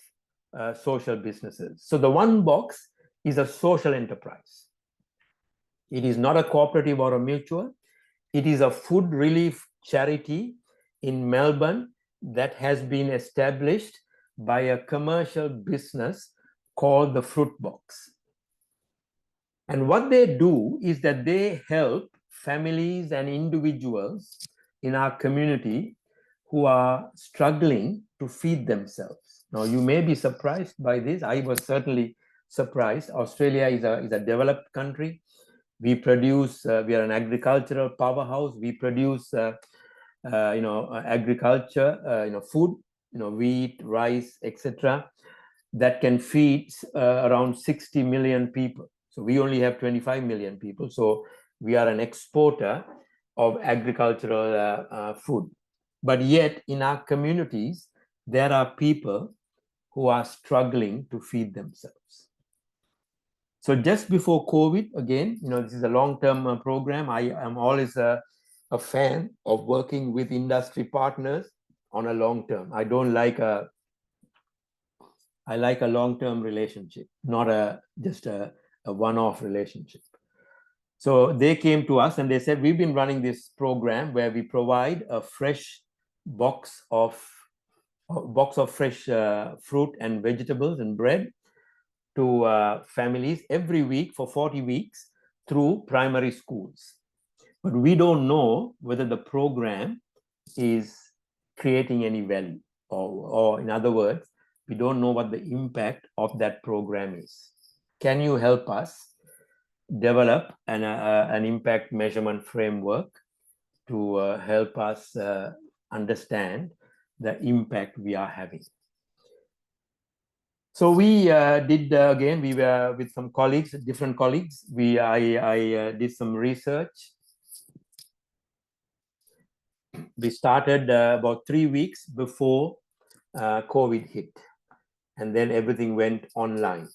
social businesses. So the one box is a social enterprise. It is not a cooperative or a mutual. It is a food relief charity in Melbourne that has been established by a commercial business called the Fruit Box. And what they do is that they help families and individuals in our community who are struggling to feed themselves. Now, you may be surprised by this. I was certainly surprised. Australia is a developed country. We produce, we are an agricultural powerhouse. We produce, agriculture, food, wheat, rice, etc., that can feed around 60 million people. So we only have 25 million people. So we are an exporter of agricultural food. But yet in our communities, there are people who are struggling to feed themselves. So just before COVID, again, this is a long-term program. I am always a fan of working with industry partners on a long term. I like a long-term relationship, not just a one-off relationship. So they came to us and they said, we've been running this program where we provide a fresh box of fresh fruit and vegetables and bread to families every week for 40 weeks through primary schools. But we don't know whether the program is creating any value, or in other words, we don't know what the impact of that program is. Can you help us develop an impact measurement framework to help us understand the impact we are having? So we did, again, we were with some colleagues, different colleagues. I did some research. We started about 3 weeks before COVID hit, and then everything went online.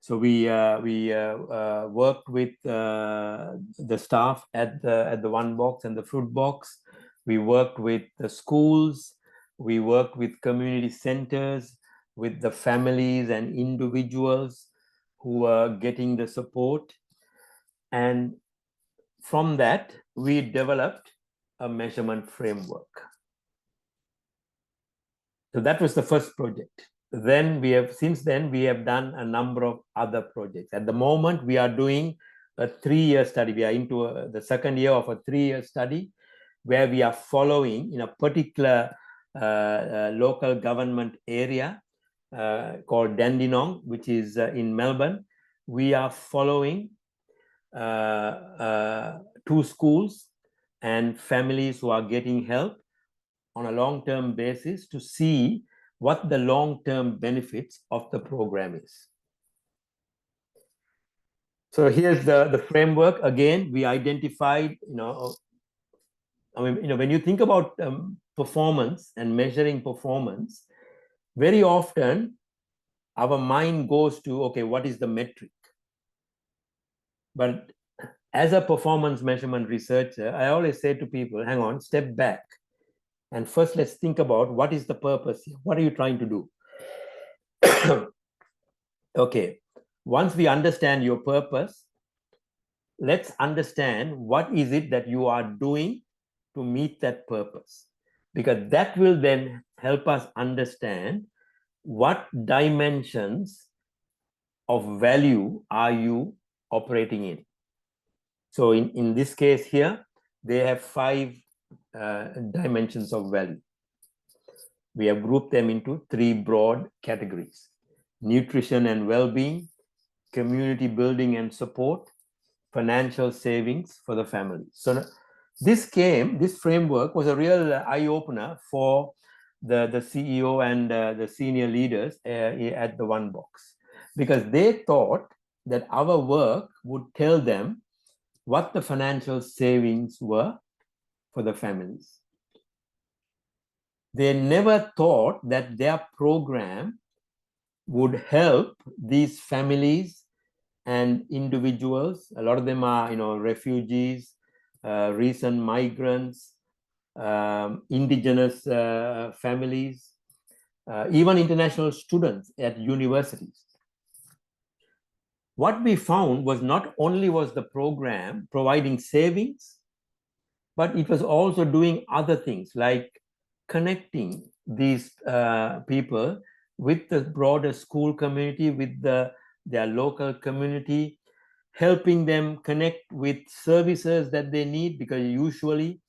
So we worked with the staff at the One Box and the Fruit Box. We worked with the schools. We worked with community centers, with the families and individuals who are getting the support. And from that, we developed a measurement framework. So that was the first project. Then since then, we have done a number of other projects. At the moment, we are doing a 3-year study. We are into the second year of a 3-year study where we are following in a particular local government area called Dandenong, which is in Melbourne. We are following 2 schools and families who are getting help on a long-term basis to see what the long-term benefits of the program is. So here's the framework. Again, we identified, when you think about performance and measuring performance, very often our mind goes to, okay, what is the metric? But as a performance measurement researcher, I always say to people, hang on, step back. And first, let's think about what is the purpose here? What are you trying to do? Okay, once we understand your purpose, let's understand what is it that you are doing to meet that purpose. Because that will then help us understand what dimensions of value are you operating in. So in this case here, they have 5 dimensions of value. We have grouped them into 3 broad categories: nutrition and well-being, community building and support, financial savings for the family. So this framework was a real eye-opener for the CEO and the senior leaders at the One Box, because they thought that our work would tell them what the financial savings were for the families. They never thought that their program would help these families and individuals. A lot of them are, refugees, recent migrants, indigenous families, even international students at universities. What we found was not only was the program providing savings, but it was also doing other things like connecting these people with the broader school community, with their local community, helping them connect with services that they need, because usually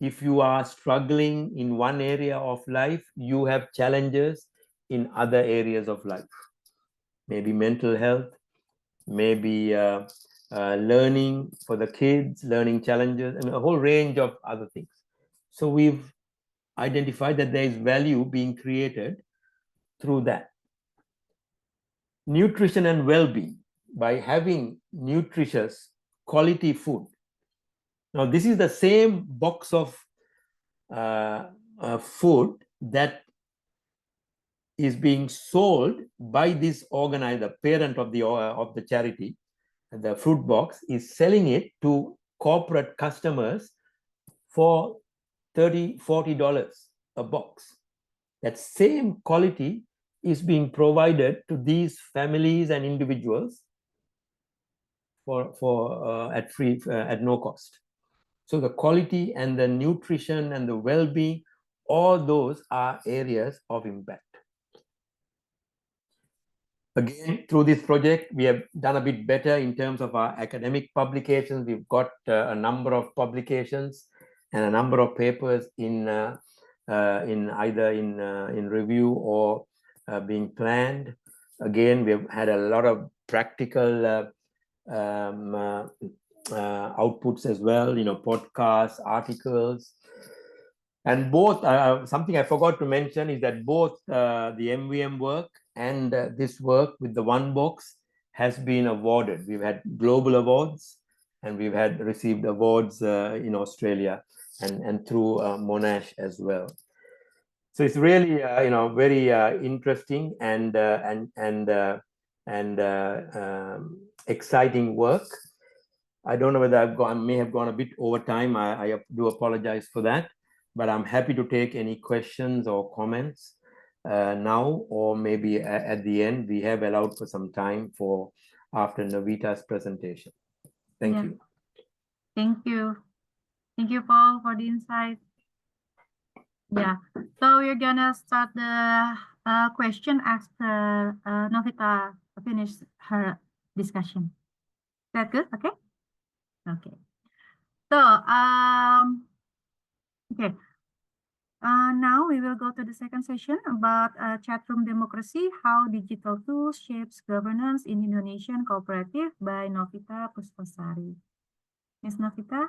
if you are struggling in one area of life, you have challenges in other areas of life. Maybe mental health, maybe learning for the kids, learning challenges, and a whole range of other things. So we've identified that there is value being created through that. Nutrition and well-being, by having nutritious quality food. Now, this is the same box of food that is being sold by this organizer, parent of the charity. The fruit box is selling it to corporate customers for $30-40 a box. That same quality is being provided to these families and individuals at no cost. So the quality and the nutrition and the well-being, all those are areas of impact. Again, through this project, we have done a bit better in terms of our academic publications. We've got a number of publications and a number of papers in either in review or being planned. Again, we've had a lot of practical outputs as well, podcasts, articles. And both, something I forgot to mention is that both the MVM work and this work with the One Box has been awarded. We've had global awards and we've received awards in Australia and through Monash as well. So it's really, very interesting and exciting work. I don't know whether I may have gone a bit over time. I do apologize for that, but I'm happy to take any questions or comments now, or maybe at the end. We have allowed for some time for after Novita's presentation. Thank you. Thank you. Thank you, Paul, for the insight. Yeah, so we're gonna start the question after Novita finished her discussion. Is that good? Okay. Okay. So okay. Now we will go to the second session about chatroom democracy, how digital tools shapes governance in Indonesian cooperative by Novita Puspasari. Ms. Novita?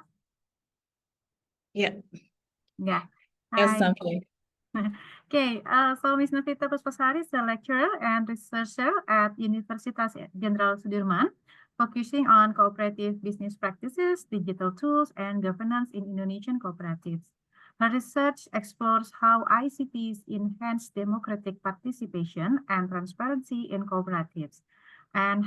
Yeah. Yeah. Yes, Hi. something. Okay, so Ms. Novita Puspasari is a lecturer and researcher at Universitas Jenderal Soedirman, focusing on cooperative business practices, digital tools, and governance in Indonesian cooperatives. Her research explores how ICTs enhance democratic participation and transparency in cooperatives. And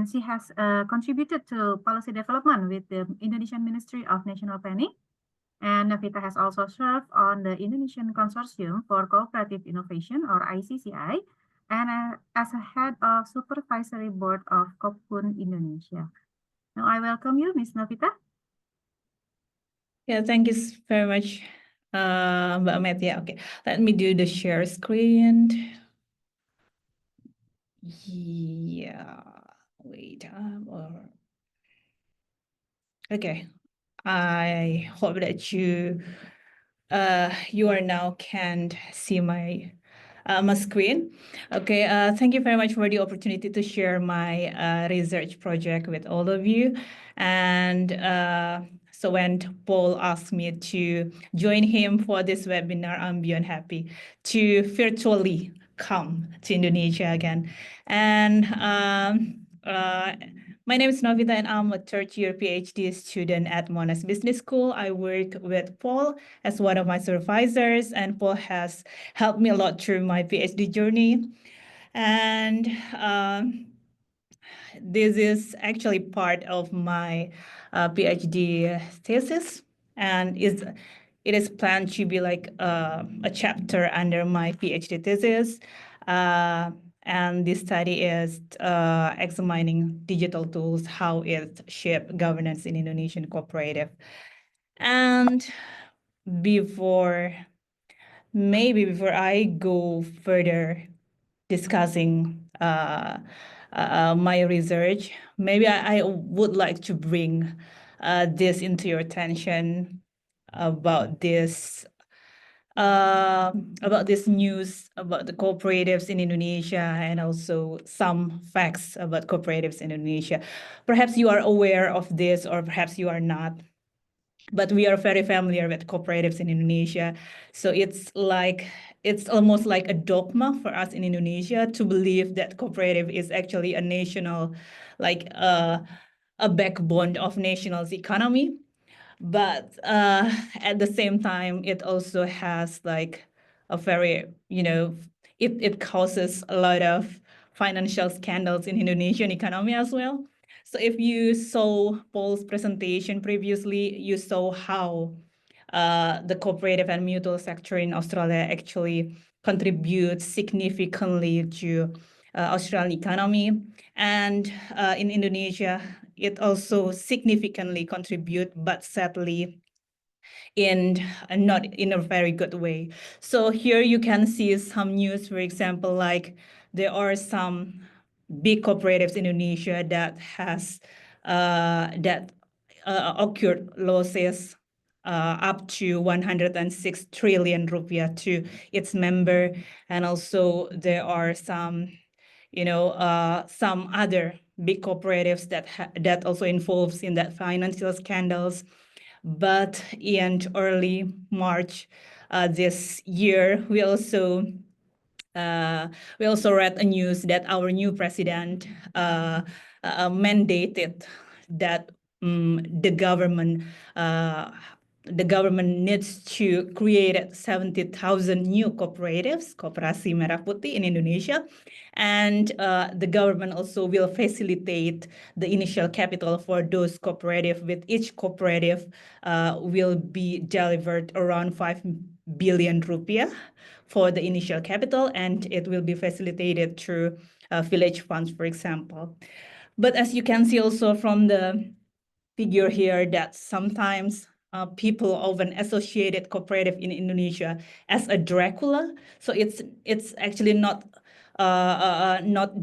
she has contributed to policy development with the Indonesian Ministry of National Planning. And Novita has also served on the Indonesian Consortium for Cooperative Innovation, or ICCI, and as a head of Supervisory Board of Coopun Indonesia. Now I welcome you, Ms. Novita. Yeah, thank you very much, Mbak Metya. Okay, let me do the share screen. Yeah, wait. Okay, I hope that you are now can see my screen. Okay, thank you very much for the opportunity to share my research project with all of you. And so when Paul asked me to join him for this webinar, I'm beyond happy to virtually come to Indonesia again. And my name is Novita and I'm a third-year PhD student at Monash Business School. I work with Paul as one of my supervisors, and Paul has helped me a lot through my PhD journey. And this is actually part of my PhD thesis, and it is planned to be like a chapter under my PhD thesis. And this study is examining digital tools, how it shape governance in Indonesian cooperative. And before I go further discussing my research, maybe I would like to bring this into your attention about this news about the cooperatives in Indonesia, and also some facts about cooperatives in Indonesia. Perhaps you are aware of this, or perhaps you are not, but we are very familiar with cooperatives in Indonesia. So it's almost like a dogma for us in Indonesia to believe that cooperative is actually a national, like a backbone of national's economy. But at the same time, it also has like a very, it causes a lot of financial scandals in Indonesian economy as well. So if you saw Paul's presentation previously, you saw how the cooperative and mutual sector in Australia actually contributes significantly to Australian economy. And in Indonesia, it also significantly contribute, but sadly, not in a very good way. So here you can see some news, for example, like there are some big cooperatives in Indonesia that has occurred losses up to 106 trillion rupiah to its member, and also there are some, some other big cooperatives that also involves in that financial scandals. But in early March this year, we also read a news that our new president mandated that the government needs to create 70,000 new cooperatives, Koperasi Merah Putih in Indonesia. And the government also will facilitate the initial capital for those cooperatives, with each cooperative will be delivered around 5 billion rupiah for the initial capital, and it will be facilitated through village funds, for example. But as you can see also from the figure here, that sometimes people often associated cooperative in Indonesia as a Dracula. So it's actually not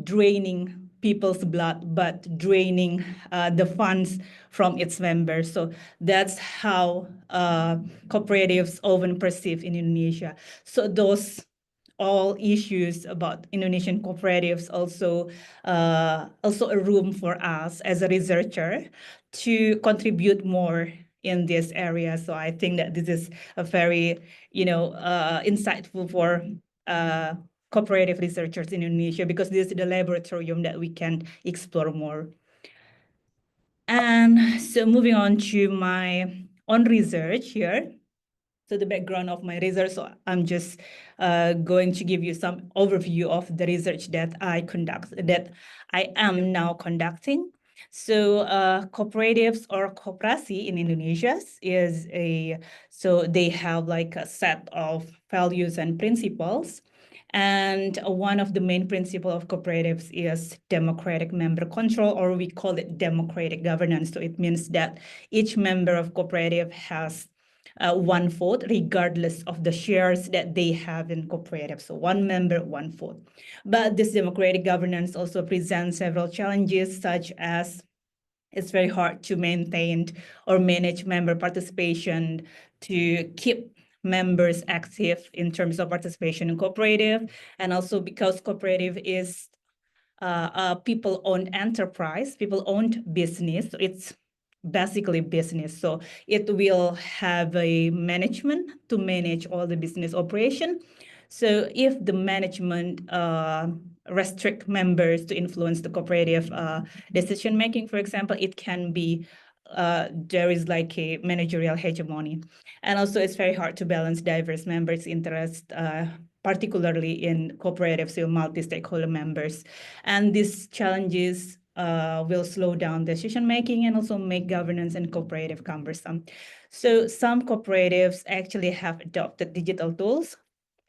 draining people's blood, but draining the funds from its members. So that's how cooperatives often perceive in Indonesia. So those all issues about Indonesian cooperatives also a room for us as a researcher to contribute more in this area. So I think that this is a very insightful for cooperative researchers in Indonesia, because this is the laboratorium that we can explore more. And so moving on to my own research here. So the background of my research, so I'm just going to give you some overview of the research that I am now conducting. So cooperatives or koperasi in Indonesia so they have like a set of values and principles. And one of the main principles of cooperatives is democratic member control, or we call it democratic governance. So it means that each member of cooperative has one vote, regardless of the shares that they have in cooperative. So one member, one vote. But this democratic governance also presents several challenges, such as it's very hard to maintain or manage member participation, to keep members active in terms of participation in cooperative, and also because cooperative is a people-owned enterprise, people-owned business. So it's basically business. So it will have a management to manage all the business operation. So if the management restrict members to influence the cooperative decision making, for example, it can be there is like a managerial hegemony. And also it's very hard to balance diverse members' interest, particularly in cooperatives with multi-stakeholder members. And these challenges will slow down decision-making and also make governance and cooperative cumbersome. So some cooperatives actually have adopted digital tools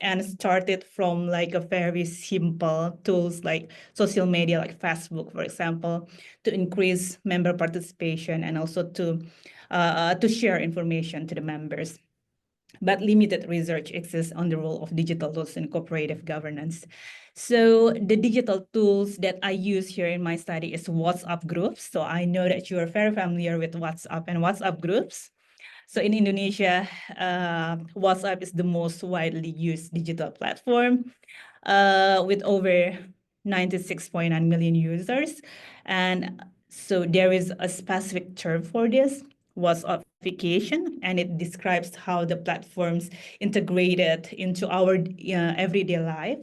and started from like a very simple tools like social media, like Facebook, for example, to increase member participation and also to share information to the members. But limited research exists on the role of digital tools in cooperative governance. So the digital tools that I use here in my study is WhatsApp groups. So I know that you are very familiar with WhatsApp and WhatsApp groups. So in Indonesia, WhatsApp is the most widely used digital platform with over 96.9 million users. And so there is a specific term for this, WhatsAppification, and it describes how the platforms integrated into our everyday life,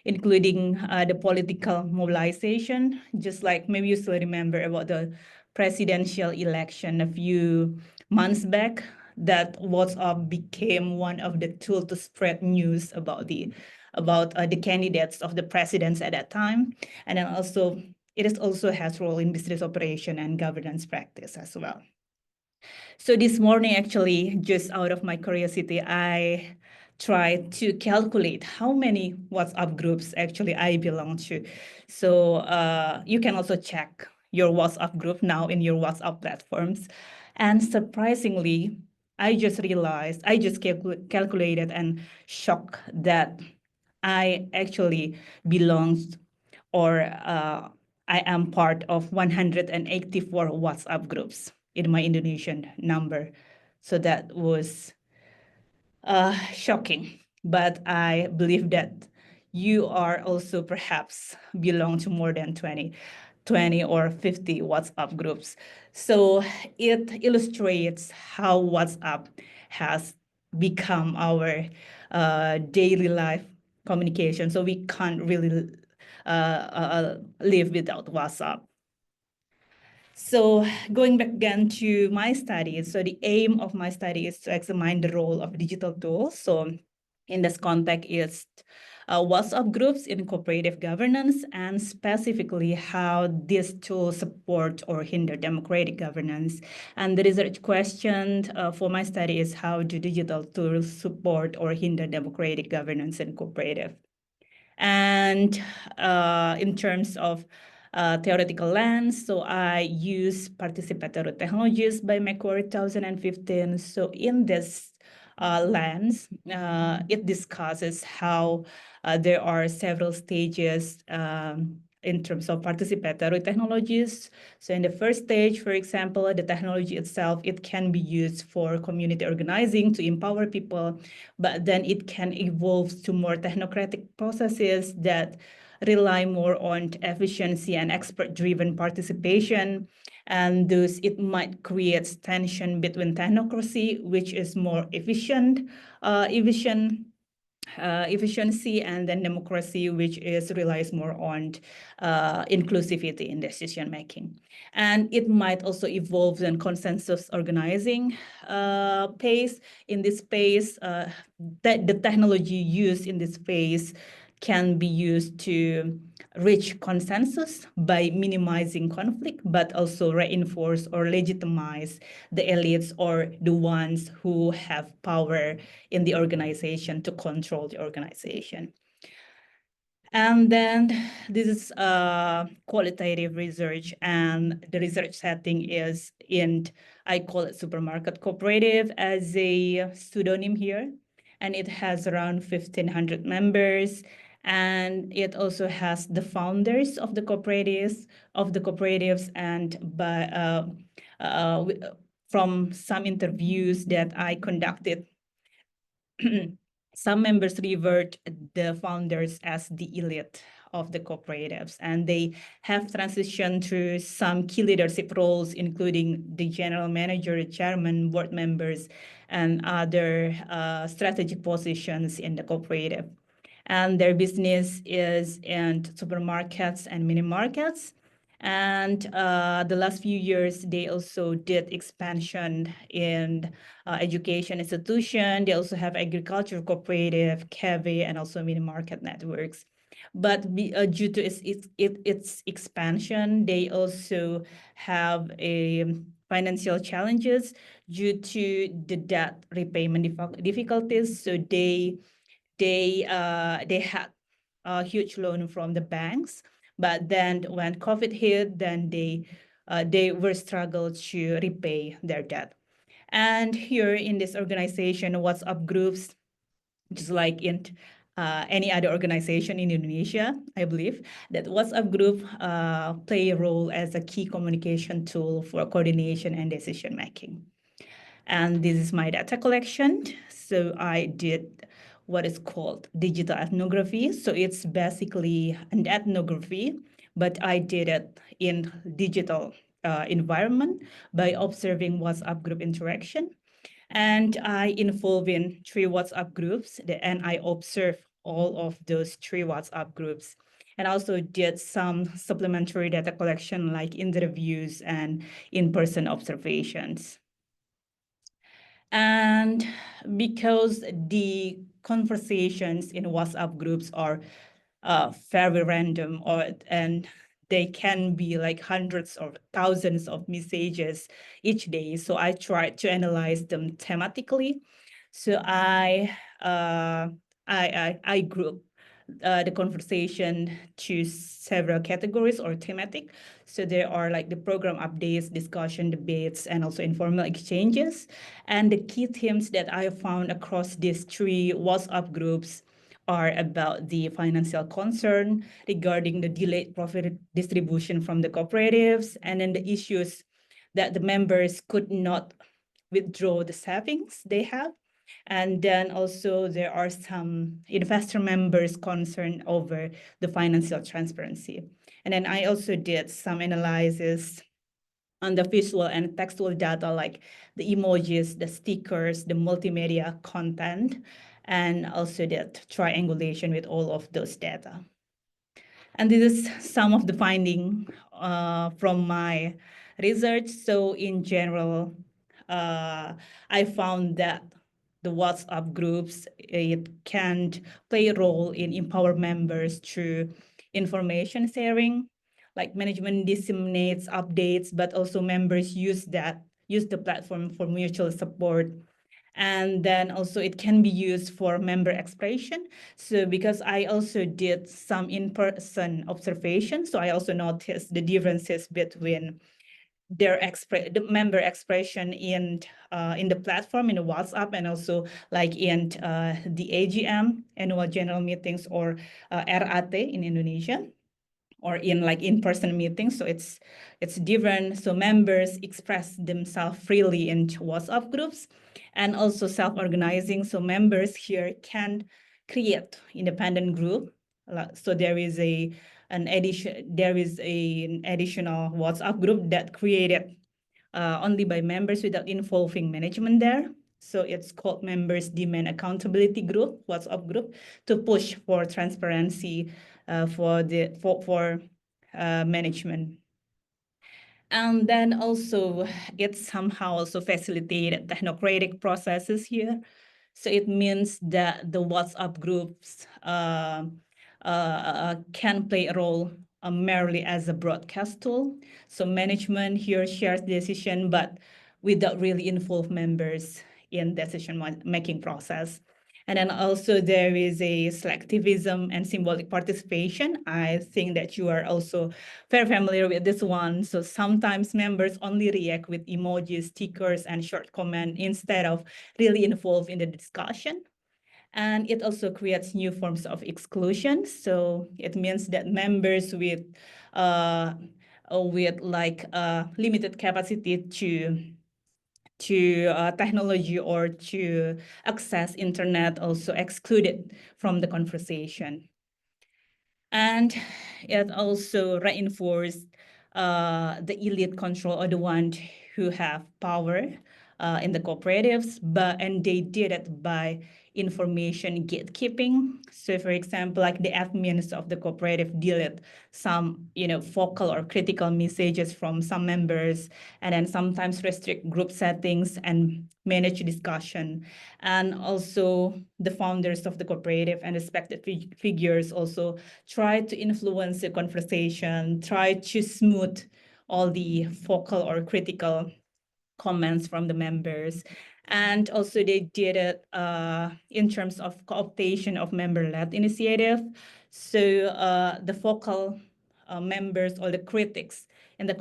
including the political mobilization. Just like maybe you still remember about the presidential election a few months back, that WhatsApp became one of the tools to spread news about the about the candidates of the presidents at that time. And then also, it also has role in business operation and governance practice as well. So this morning, actually, just out of my curiosity, I tried to calculate how many WhatsApp groups actually I belong to. So you can also check your WhatsApp group now in your WhatsApp platforms. And surprisingly, I just realized, I just calculated and shocked that I actually belong or I am part of 184 WhatsApp groups in my Indonesian number. So that was shocking. But I believe that you are also perhaps belong to more than 20 or 50 WhatsApp groups. So it illustrates how WhatsApp has become our daily life communication. So we can't really live without WhatsApp. So going back again to my studies, so the aim of my study is to examine the role of digital tools. So in this context is WhatsApp groups in cooperative governance, and specifically how these tools support or hinder democratic governance. And the research question for my study is how do digital tools support or hinder democratic governance in cooperative? And in terms of theoretical lens, so I use participatory technologies by Macquarie 2015. So in this lens, it discusses how there are several stages in terms of participatory technologies. So in the first stage, for example, the technology itself, it can be used for community organizing to empower people, but then it can evolve to more technocratic processes that rely more on efficiency and expert-driven participation. And thus it might create tension between technocracy, which is more efficiency, and then democracy, which relies more on inclusivity in decision making. And it might also evolve in consensus organizing pace. In this space, that the technology used in this phase can be used to reach consensus by minimizing conflict, but also reinforce or legitimize the elites or the ones who have power in the organization to control the organization. And then this is qualitative research, and the research setting is in, I call it Supermarket Cooperative as a pseudonym here, and it has around 1,500 members. And it also has the founders of the cooperatives, and by from some interviews that I conducted, some members revert the founders as the elite of the cooperatives, and they have transitioned through some key leadership roles, including the general manager, chairman, board members, and other strategic positions in the cooperative. And their business is in supermarkets and mini markets. And the last few years, they also did expansion in education institution. They also have agriculture cooperative, cafe, and also mini market networks. But due to its expansion, they also have financial challenges due to the debt repayment difficulties. So they had a huge loan from the banks, but then when COVID hit, then they were struggled to repay their debt. And here in this organization, WhatsApp groups, just like in any other organization in Indonesia, I believe that WhatsApp group play a role as a key communication tool for coordination and decision making. And this is my data collection. So I did what is called digital ethnography. So it's basically an ethnography, but I did it in digital environment by observing WhatsApp group interaction. And I involved in 3 WhatsApp groups, and I observed all of those 3 WhatsApp groups. And also did some supplementary data collection like interviews and in-person observations. And because the conversations in WhatsApp groups are very random, and they can be like hundreds or thousands of messages each day. So I tried to analyze them thematically. So I group the conversation to several categories or thematic. So there are like the program updates, discussion, debates, and also informal exchanges. And the key themes that I found across these three WhatsApp groups are about the financial concern regarding the delayed profit distribution from the cooperatives, and then the issues that the members could not withdraw the savings they have. And then also there are some investor members concerned over the financial transparency. And then I also did some analysis on the visual and textual data, like the emojis, the stickers, the multimedia content, and also did triangulation with all of those data. And this is some of the finding from my research. So in general, I found that the WhatsApp groups, it can play a role in empower members through information sharing, like management disseminates updates, but also members use the platform for mutual support. And then also it can be used for member expression. So because I also did some in-person observation, so I also noticed the differences between the member expression in the platform, in the WhatsApp, and also like in the AGM, annual general meetings, or RAT in Indonesian, or in like in-person meetings. So it's different. So members express themselves freely in WhatsApp groups, and also self-organizing. So members here can create independent group. So there is an additional WhatsApp group that created only by members without involving management there. So it's called Members Demand Accountability Group, WhatsApp group, to push for transparency for management. And then also it somehow also facilitated technocratic processes here. So it means that the WhatsApp groups can play a role merely as a broadcast tool. So management here shares decision, but without really involve members in decision-making process. And then also there is a selectivism and symbolic participation. I think that you are also very familiar with this one. So sometimes members only react with emojis, stickers, and short comment instead of really involved in the discussion. And it also creates new forms of exclusion. So it means that members with like limited capacity to technology or to access internet also excluded from the conversation. And it also reinforced the elite control, or the ones who have power in the cooperatives, and they did it by information gatekeeping. So for example, like the admins of the cooperative delete some, focal or critical messages from some members, and then sometimes restrict group settings and manage discussion. And also the founders of the cooperative and respected figures also try to influence the conversation, try to smooth all the focal or critical comments from the members. And also they did it in terms of co-optation of member-led initiative. So the focal members or the critics and the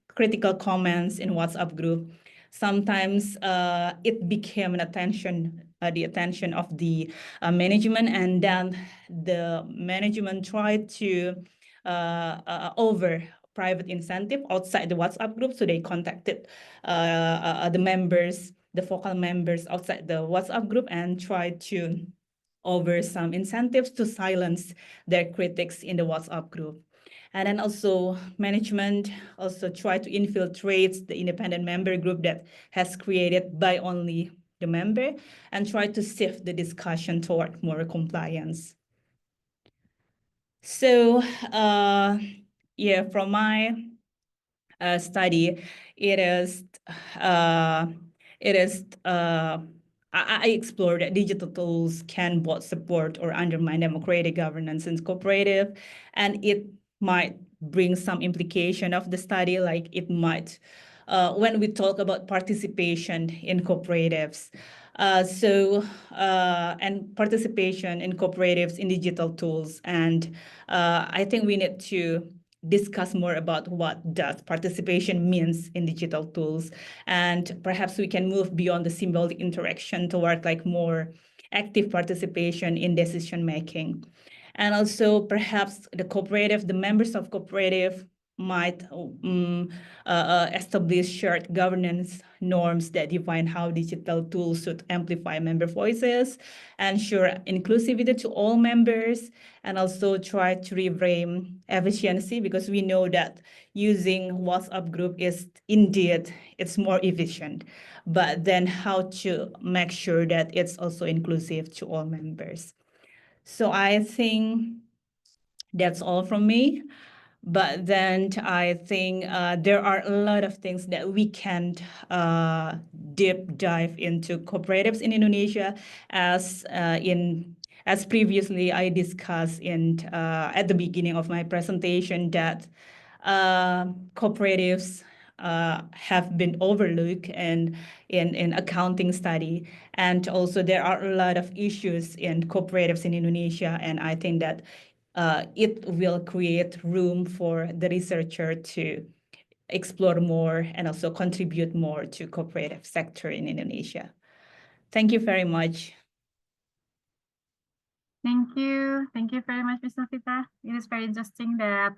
critical comments in WhatsApp group, sometimes it became the attention of the management, and then the management tried to over private incentive outside the WhatsApp group. So they contacted the members, the focal members outside the WhatsApp group, and tried to over some incentives to silence their critics in the WhatsApp group. And then also management also tried to infiltrate the independent member group that has created by only the member, and try to shift the discussion toward more compliance. So yeah, from my study, it is I explore that digital tools can both support or undermine democratic governance in cooperative, and it might bring some implication of the study, like it might, when we talk about participation in cooperatives. And participation in cooperatives in digital tools. And I think we need to discuss more about what does participation means in digital tools. And perhaps we can move beyond the symbolic interaction toward like more active participation in decision making. And also perhaps the members of cooperative might establish shared governance norms that define how digital tools should amplify member voices, ensure inclusivity to all members, and also try to reframe efficiency, because we know that using WhatsApp group is indeed, it's more efficient, but then how to make sure that it's also inclusive to all members. So I think that's all from me. But then I think there are a lot of things that we can deep dive into cooperatives in Indonesia, as previously I discussed at the beginning of my presentation, that cooperatives have been overlooked in accounting study, and also there are a lot of issues in cooperatives in Indonesia, and I think that it will create room for the researcher to explore more and also contribute more to cooperative sector in Indonesia. Thank you very much. Thank you. Thank you very much, Ms. Novita. It is very interesting that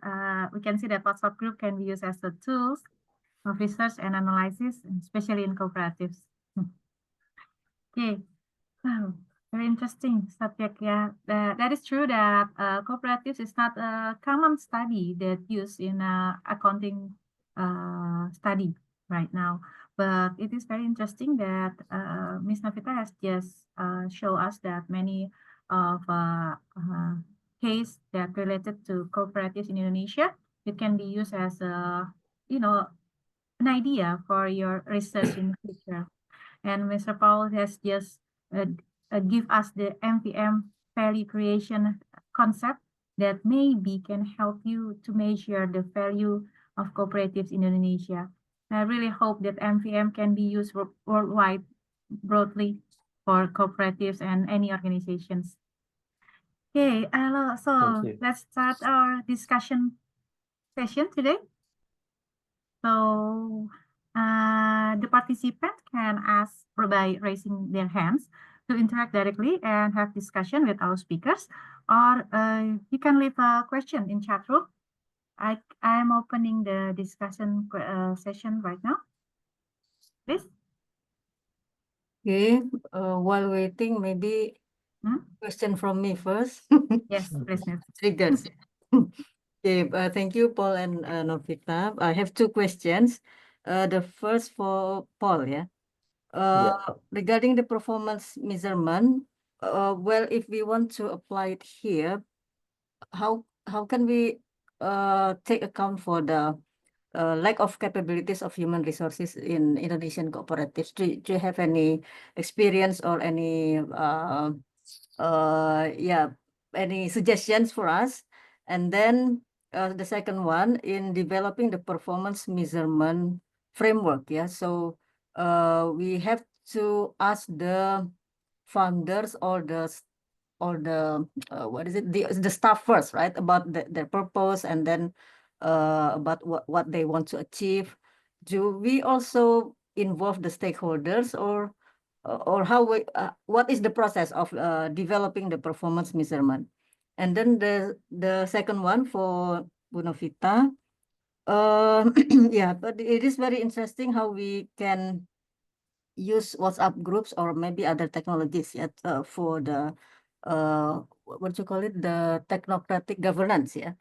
we can see that WhatsApp group can be used as a tools of research and analysis, especially in cooperatives. Okay. Wow. Very interesting subject. Yeah, that is true that cooperatives is not a common study that used in accounting study right now. But it is very interesting that Ms. Novita has just show us that many of case that related to cooperatives in Indonesia, it can be used as a, an idea for your research in the future. And Mr. Paul has just give us the MVM value creation concept that maybe can help you to measure the value of cooperatives in Indonesia. I really hope that MVM can be used worldwide broadly for cooperatives and any organizations. Okay, so let's start our discussion session today. So the participant can ask by raising their hands to interact directly and have discussion with our speakers, or you can leave a question in chat room. I am opening the discussion session right now. Please. Okay, while waiting, maybe question from me first. Yes, please. Triggers. Okay, thank you, Paul and Novita. I have two questions. The first for Paul, yeah. Regarding the performance measurement, well, if we want to apply it here, how can we take account for the lack of capabilities of human resources in Indonesian cooperatives? Do you have any experience or any any suggestions for us? And then the second one, in developing the performance measurement framework, yeah. So we have to ask the founders or the the staff first, right, about their purpose, and then about what they want to achieve. Do we also involve the stakeholders, or how what is the process of developing the performance measurement? And then the second one for Bu Novita. Yeah, but it is very interesting how we can use WhatsApp groups or maybe other technologies yet for the what do you call it, the technocratic governance, yeah.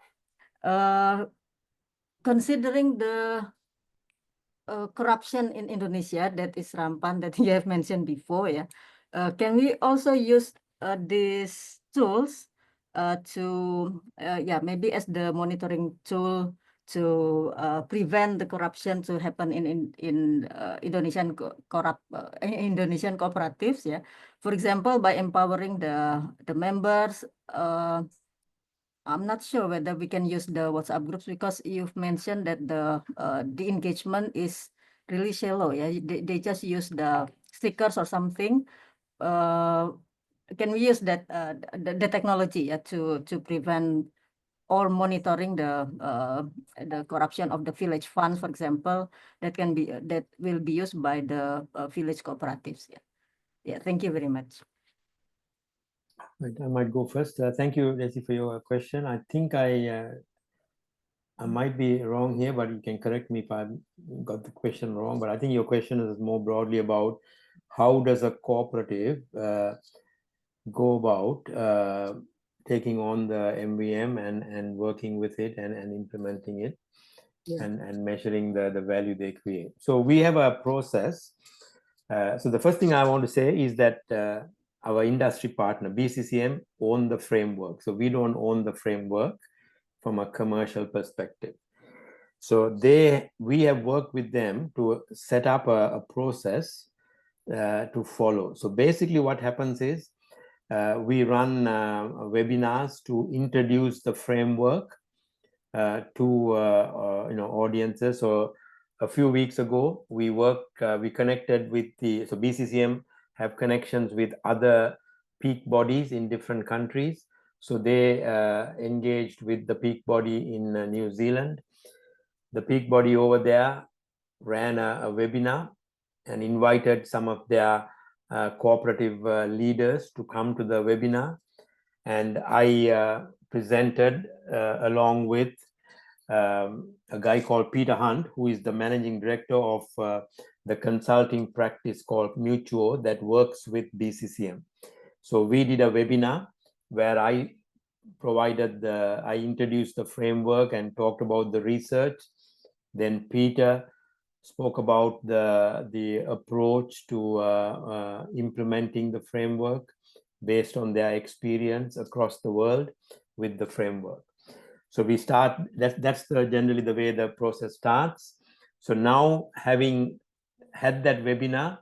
Considering the corruption in Indonesia that is rampant, that you have mentioned before, yeah, can we also use these tools to maybe as the monitoring tool to prevent the corruption to happen in Indonesian Indonesian cooperatives. Yeah, for example, by empowering the members. I'm not sure whether we can use the WhatsApp groups, because you've mentioned that the engagement is really shallow. Yeah, they just use the stickers or something. Can we use that the technology, yeah, to prevent or monitoring the corruption of the village funds, for example, that will be used by the village cooperatives? Yeah, yeah. Thank you very much. Right, I might go first. Thank you, Desi, for your question. I think I might be wrong here, but you can correct me if I got the question wrong. But I think your question is more broadly about how does a cooperative go about taking on the MVM and working with it and implementing it, yeah, and measuring the value they create. So we have a process. So the first thing I want to say is that our industry partner, BCCM, own the framework. So we don't own the framework from a commercial perspective. So we have worked with them to set up a process to follow. So basically what happens is we run webinars to introduce the framework to audiences. So a few weeks ago, we connected with so BCCM have connections with other peak bodies in different countries. So they engaged with the peak body in New Zealand. The peak body over there ran a webinar and invited some of their cooperative leaders to come to the webinar. And I presented along with a guy called Peter Hunt, who is the managing director of the consulting practice called Mutual that works with BCCM. So we did a webinar where I introduced the framework and talked about the research. Then Peter spoke about the approach to implementing the framework based on their experience across the world with the framework. So we start, that's generally the way the process starts. So now, having had that webinar,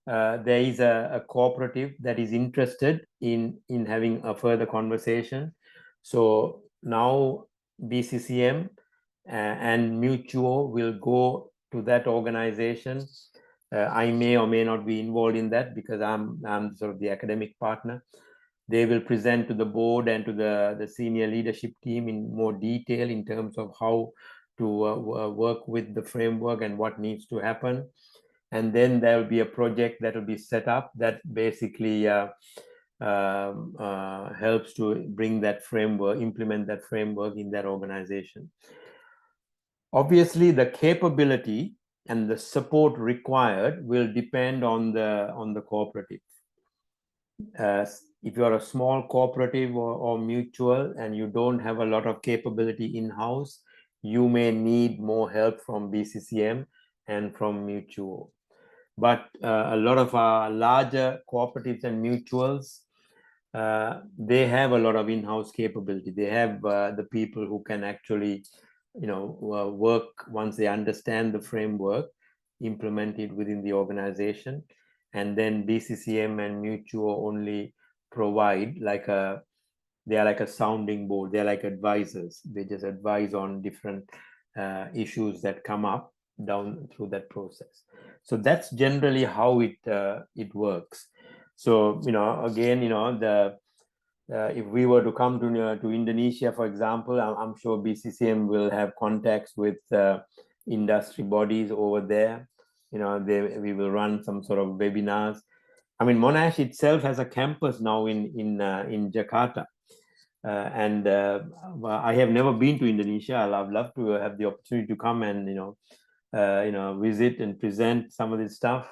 there is a cooperative that is interested in having a further conversation. So now BCCM and Mutual will go to that organization. I may or may not be involved in that because I'm sort of the academic partner. They will present to the board and to the senior leadership team in more detail in terms of how to work with the framework and what needs to happen. And then there will be a project that will be set up that basically helps to bring that framework, implement that framework in that organization. Obviously, the capability and the support required will depend on the cooperative. If you are a small cooperative or mutual and you don't have a lot of capability in-house, you may need more help from BCCM and from Mutual. But a lot of our larger cooperatives and mutuals, they have a lot of in-house capability. They have the people who can actually, work once they understand the framework, implement it within the organization. And then BCCM and Mutual only provide they are like a sounding board. They're like advisors. They just advise on different issues that come up down through that process. So that's generally how it works. So, again, if we were to come to Indonesia, for example, I'm sure BCCM will have contacts with industry bodies over there. We will run some sort of webinars. I mean, Monash itself has a campus now in Jakarta. And I have never been to Indonesia. I'd love to have the opportunity to come and visit and present some of this stuff.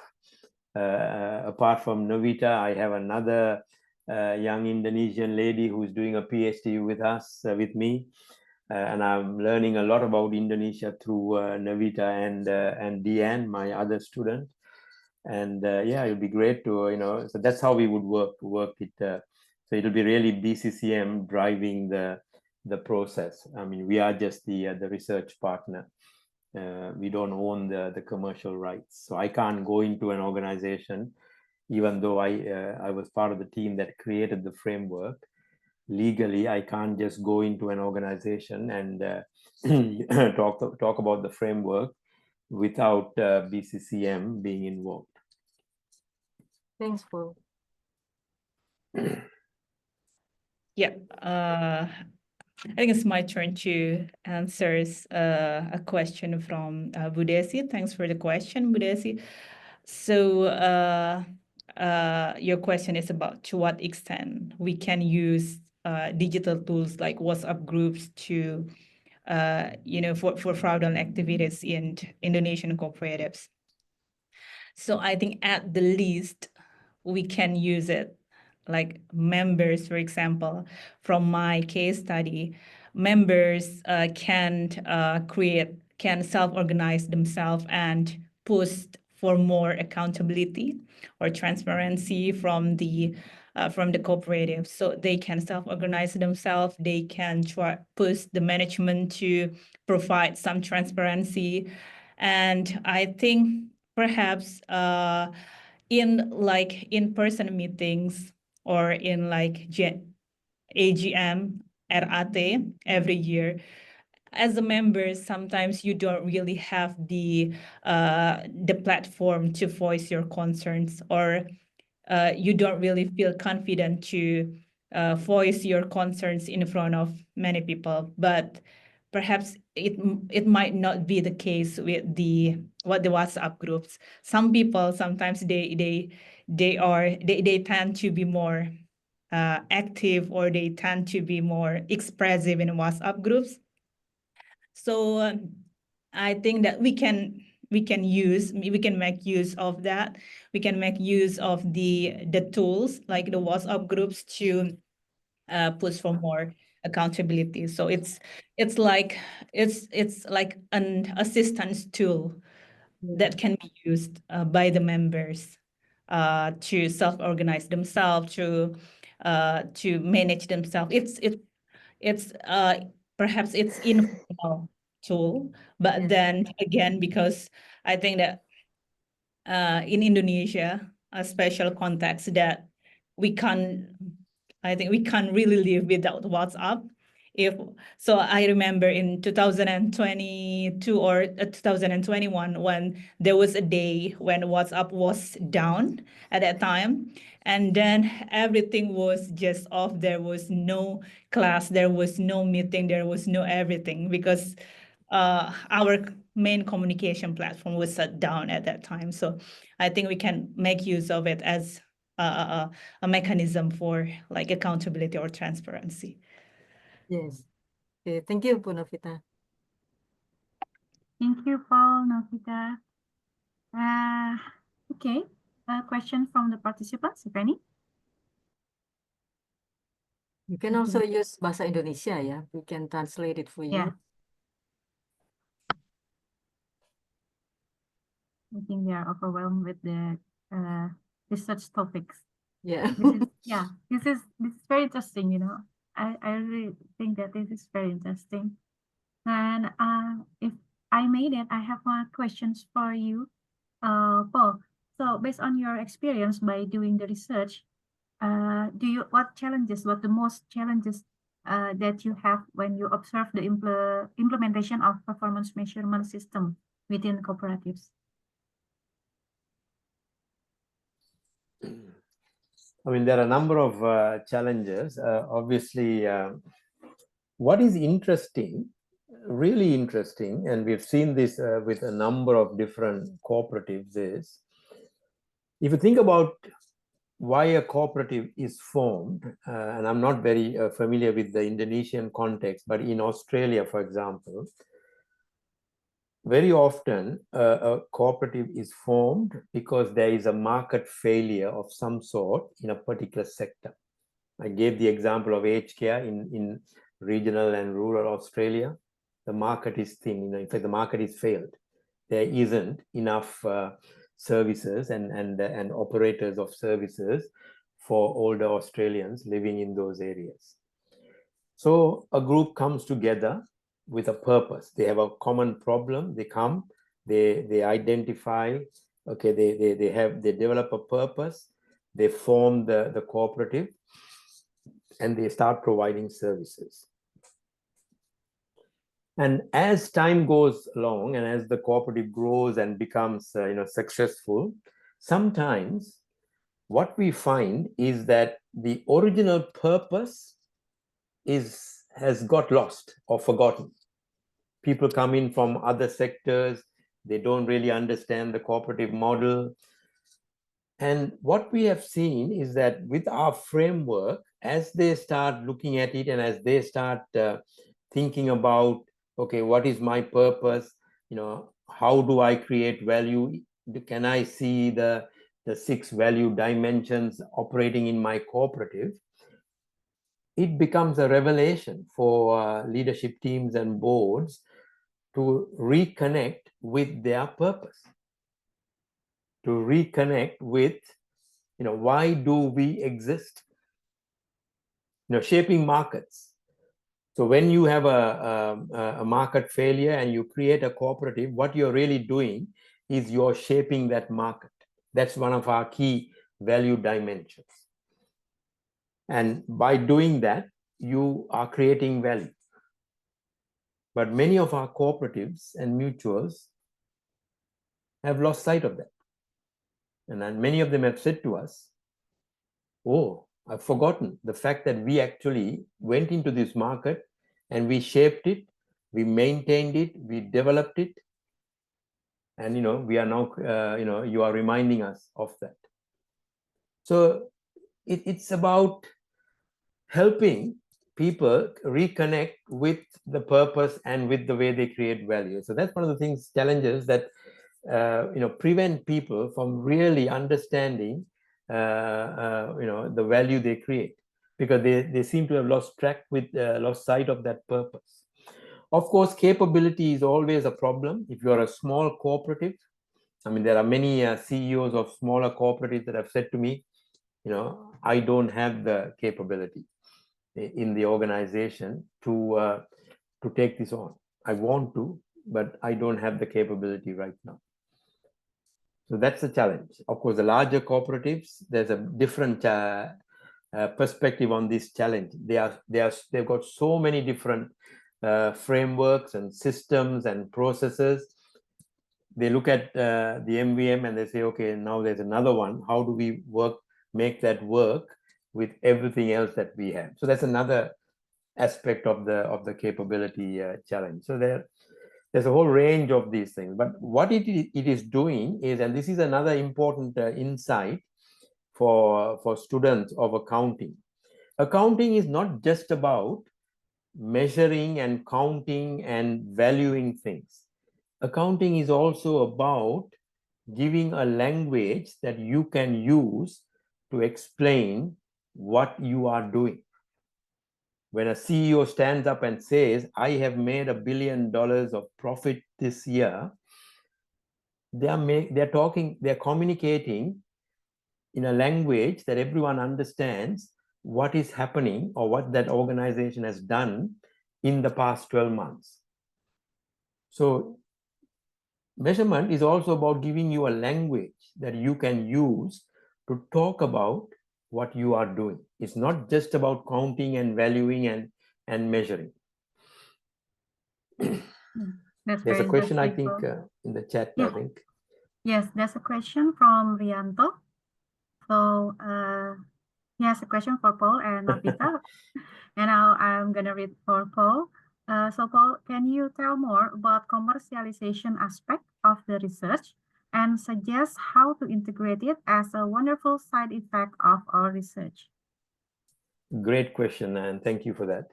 Apart from Novita, I have another young Indonesian lady who's doing a PhD with me, and I'm learning a lot about Indonesia through Novita and Deanne, my other student. And yeah, it'll be great to so that's how we would work it. So it'll be really BCCM driving the the process. I mean, we are just the research partner. We don't own the commercial rights. So I can't go into an organization, even though I was part of the team that created the framework. Legally, I can't just go into an organization and talk about the framework without BCCM being involved. Thanks, Paul. Yeah, I think it's my turn to answer a question from Budesi. Thanks for the question, Budesi. So your question is about to what extent we can use digital tools like WhatsApp groups to, for fraudulent activities in Indonesian cooperatives. So I think at the least we can use it. Like members, for example, from my case study, members can self-organize themselves and push for more accountability or transparency from the cooperative. So they can self-organize themselves. They can push the management to provide some transparency. And I think perhaps in in-person meetings or in like AGM, RAT every year, as a member, sometimes you don't really have the platform to voice your concerns, or you don't really feel confident to voice your concerns in front of many people. But perhaps it might not be the case with the WhatsApp groups. Some people sometimes they tend to be more active, or they tend to be more expressive in WhatsApp groups. So I think that we can make use of that. We can make use of the tools like the WhatsApp groups to push for more accountability. So it's like an assistance tool that can be used by the members to self-organize themselves, to manage themselves. It's perhaps it's informal tool, but then again, because I think that in Indonesia, a special context that I think we can't really live without WhatsApp. So I remember in 2022 or 2021, when there was a day when WhatsApp was down at that time, and then everything was just off. There was no class, there was no meeting, there was no everything, because our main communication platform was shut down at that time. So I think we can make use of it as a mechanism for like accountability or transparency. Yes. Okay, thank you, Bu Novita. Thank you, Paul, Novita. Okay, a question from the participants, if any. You can also use Bahasa Indonesia, ya. We can translate it for you. Yeah. I think they are overwhelmed with the research topics. Yeah. This is very interesting, you know. I really think that this is very interesting. And if I made it, I have more questions for you, Paul. So based on your experience by doing the research, what the most challenges that you have when you observe the implementation of performance measurement system within cooperatives? I mean, there are a number of challenges. Obviously, what is interesting, really interesting, and we've seen this with a number of different cooperatives, is if you think about why a cooperative is formed, and I'm not very familiar with the Indonesian context, but in Australia, for example, very often a cooperative is formed because there is a market failure of some sort in a particular sector. I gave the example of aged care in regional and rural Australia. The market is thin. You know, in fact, the market is failed. There isn't enough services and operators of services for older Australians living in those areas. So a group comes together with a purpose. They have a common problem. They come, they identify, okay, they develop a purpose, they form the cooperative, and they start providing services. And as time goes along, and as the cooperative grows and becomes successful, sometimes what we find is that the original purpose has got lost or forgotten. People come in from other sectors, they don't really understand the cooperative model. And what we have seen is that with our framework, as they start looking at it and as they start thinking about, okay, what is my purpose? How do I create value? Can I see the 6 value dimensions operating in my cooperative? It becomes a revelation for leadership teams and boards to reconnect with their purpose, to reconnect with, why do we exist? Shaping markets. So when you have a market failure and you create a cooperative, what you're really doing is you're shaping that market. That's one of our key value dimensions. And by doing that, you are creating value. But many of our cooperatives and mutuals have lost sight of that. And then many of them have said to us, oh, I've forgotten the fact that we actually went into this market and we shaped it, we maintained it, we developed it. And, we are now, you are reminding us of that. So it's about helping people reconnect with the purpose and with the way they create value. So that's one of the things, challenges that prevent people from really understanding the value they create, because they seem to have lost sight of that purpose. Of course, capability is always a problem. If you are a small cooperative, there are many CEOs of smaller cooperatives that have said to me, I don't have the capability in the organization to take this on. I want to, but I don't have the capability right now. So that's the challenge. Of course, the larger cooperatives, there's a different perspective on this challenge. They've got so many different frameworks and systems and processes. They look at the MVM and they say, okay, now there's another one. How do we make that work with everything else that we have? So that's another aspect of the capability challenge. So there's a whole range of these things. But what it is doing is, and this is another important insight for students of accounting. Accounting is not just about measuring and counting and valuing things. Accounting is also about giving a language that you can use to explain what you are doing. When a CEO stands up and says, I have made $1 billion of profit this year, they're communicating in a language that everyone understands what is happening or what that organization has done in the past 12 months. So measurement is also about giving you a language that you can use to talk about what you are doing. It's not just about counting and valuing and measuring. There's a question, I think, in the chat, yeah. I think. Yes, there's a question from Rianto. So he has a question for Paul and Novita. And now I'm going to read for Paul. So Paul, can you tell more about commercialization aspect of the research and suggest how to integrate it as a wonderful side effect of our research? Great question, and thank you for that.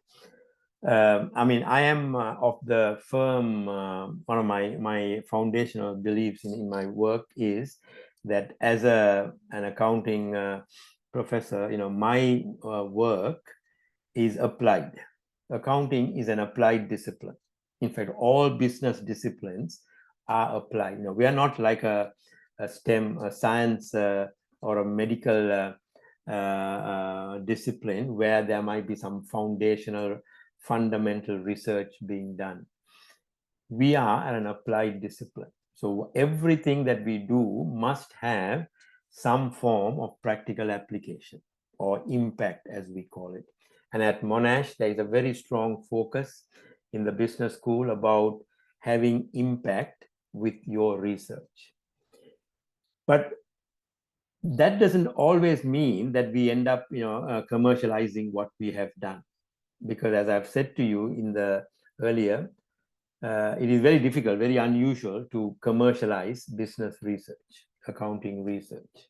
I am of the firm, one of my foundational beliefs in my work is that as an accounting professor, my work is applied. Accounting is an applied discipline. In fact, all business disciplines are applied. We are not like a STEM, a science or a medical discipline where there might be some foundational fundamental research being done. We are an applied discipline. So everything that we do must have some form of practical application or impact, as we call it. And at Monash, there is a very strong focus in the business school about having impact with your research. But that doesn't always mean that we end up, commercializing what we have done. Because as I've said to you in the earlier, it is very difficult, very unusual to commercialize business research, accounting research.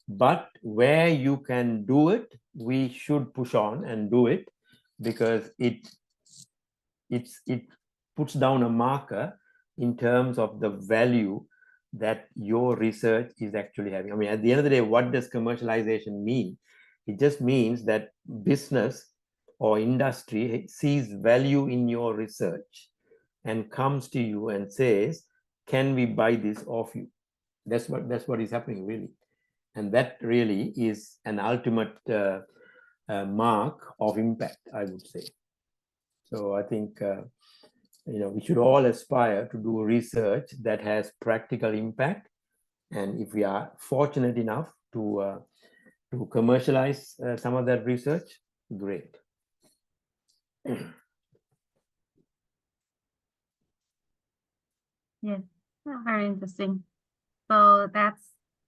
But where you can do it, we should push on and do it, because it puts down a marker in terms of the value that your research is actually having. I mean, at the end of the day, what does commercialization mean? It just means that business or industry sees value in your research and comes to you and says, can we buy this off you? That's what is happening, really. And that really is an ultimate mark of impact, I would say. So I think we should all aspire to do research that has practical impact. And if we are fortunate enough to commercialize some of that research, great. Yes, very interesting. So that's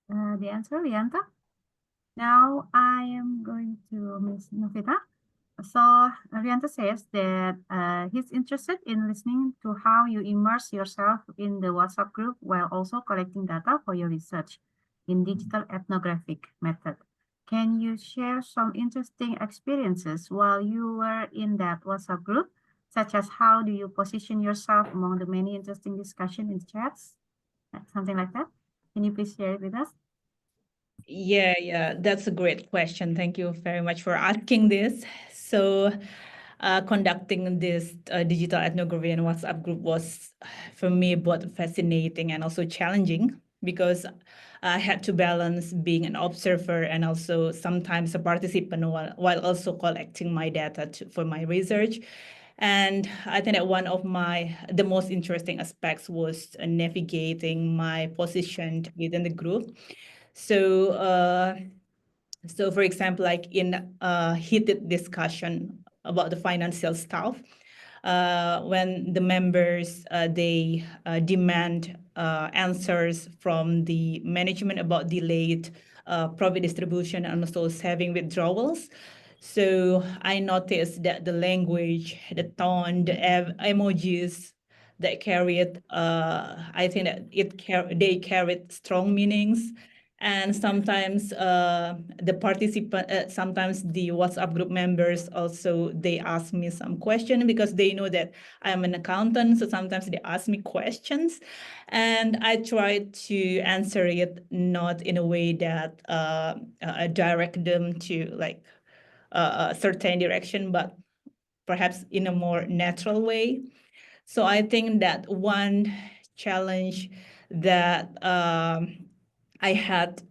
the answer, Rianta. Now I am going to Ms. Novita. So Rianta says that he's interested in listening to how you immerse yourself in the WhatsApp group while also collecting data for your research in digital ethnographic method. Can you share some interesting experiences while you were in that WhatsApp group, such as how do you position yourself among the many interesting discussion in chats? Something like that. Can you please share it with us? Yeah, that's a great question. Thank you very much for asking this. So, conducting this digital ethnography and WhatsApp group was, for me, both fascinating and also challenging, because I had to balance being an observer and also sometimes a participant while also collecting my data for my research. And I think that one of the most interesting aspects was navigating my position within the group. So, for example, like in a heated discussion about the financial stuff, when the members they demand answers from the management about delayed profit distribution and also saving withdrawals. So I noticed that the language, the tone, the emojis that carried, I think that they carried strong meanings. And sometimes sometimes the WhatsApp group members also, they ask me some question because they know that I'm an accountant. So sometimes they ask me questions and I try to answer it not in a way that I direct them to like a certain direction, but perhaps in a more natural way. So I think that one challenge that I had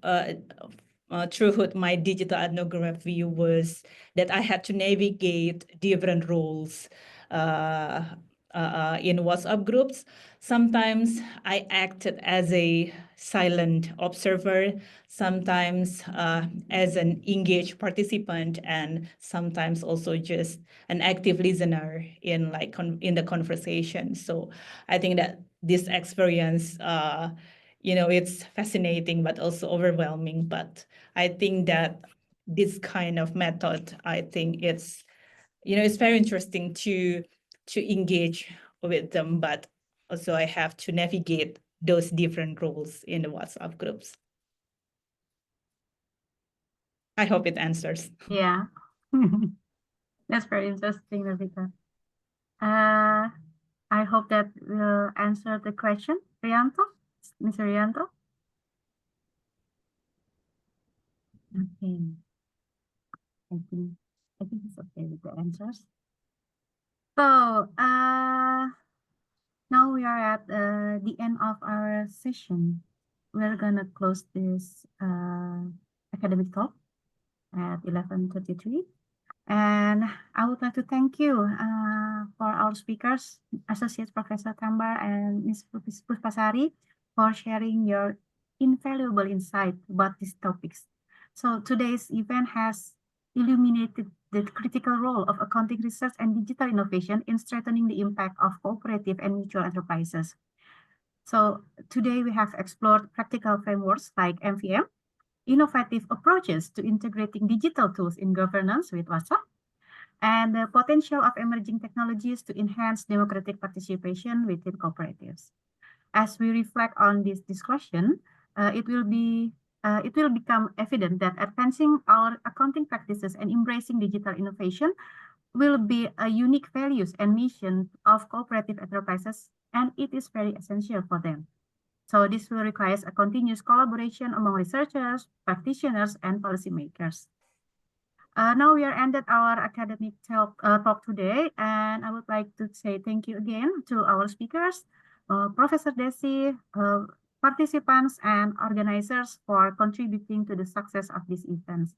throughout my digital ethnography was that I had to navigate different roles in WhatsApp groups. Sometimes I acted as a silent observer, sometimes as an engaged participant, and sometimes also just an active listener in in the conversation. So I think that this experience, it's fascinating but also overwhelming. But I think that this kind of method, I think it's very interesting to engage with them, but also I have to navigate those different roles in the WhatsApp groups. I hope it answers. Yeah, that's very interesting, Novita. I hope that will answer the question, Rianto, Mr. Rianto. Okay, I think it's okay with the answers. So, now we are at the end of our session. We're gonna close this academic talk at 11:33. And I would like to thank you for our speakers, Associate Professor Thambar and Ms. Puspasari, for sharing your invaluable insight about these topics. So today's event has illuminated the critical role of accounting research and digital innovation in strengthening the impact of cooperative and mutual enterprises. So today we have explored practical frameworks like MVM, innovative approaches to integrating digital tools in governance with WhatsApp, and the potential of emerging technologies to enhance democratic participation within cooperatives. As we reflect on this discussion, it will become evident that advancing our accounting practices and embracing digital innovation will be a unique values and mission of cooperative enterprises, and it is very essential for them. So this will require a continuous collaboration among researchers, practitioners, and policymakers. Now we are ended our academic talk today, and I would like to say thank you again to our speakers, Professor Desi, participants, and organizers for contributing to the success of this event.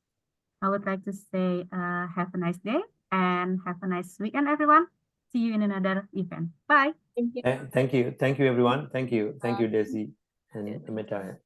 I would like to say have a nice day and have a nice weekend, everyone. See you in another event. Bye. Thank you. Thank you. Thank you, everyone. Thank you. Thank you, Desi and Metya.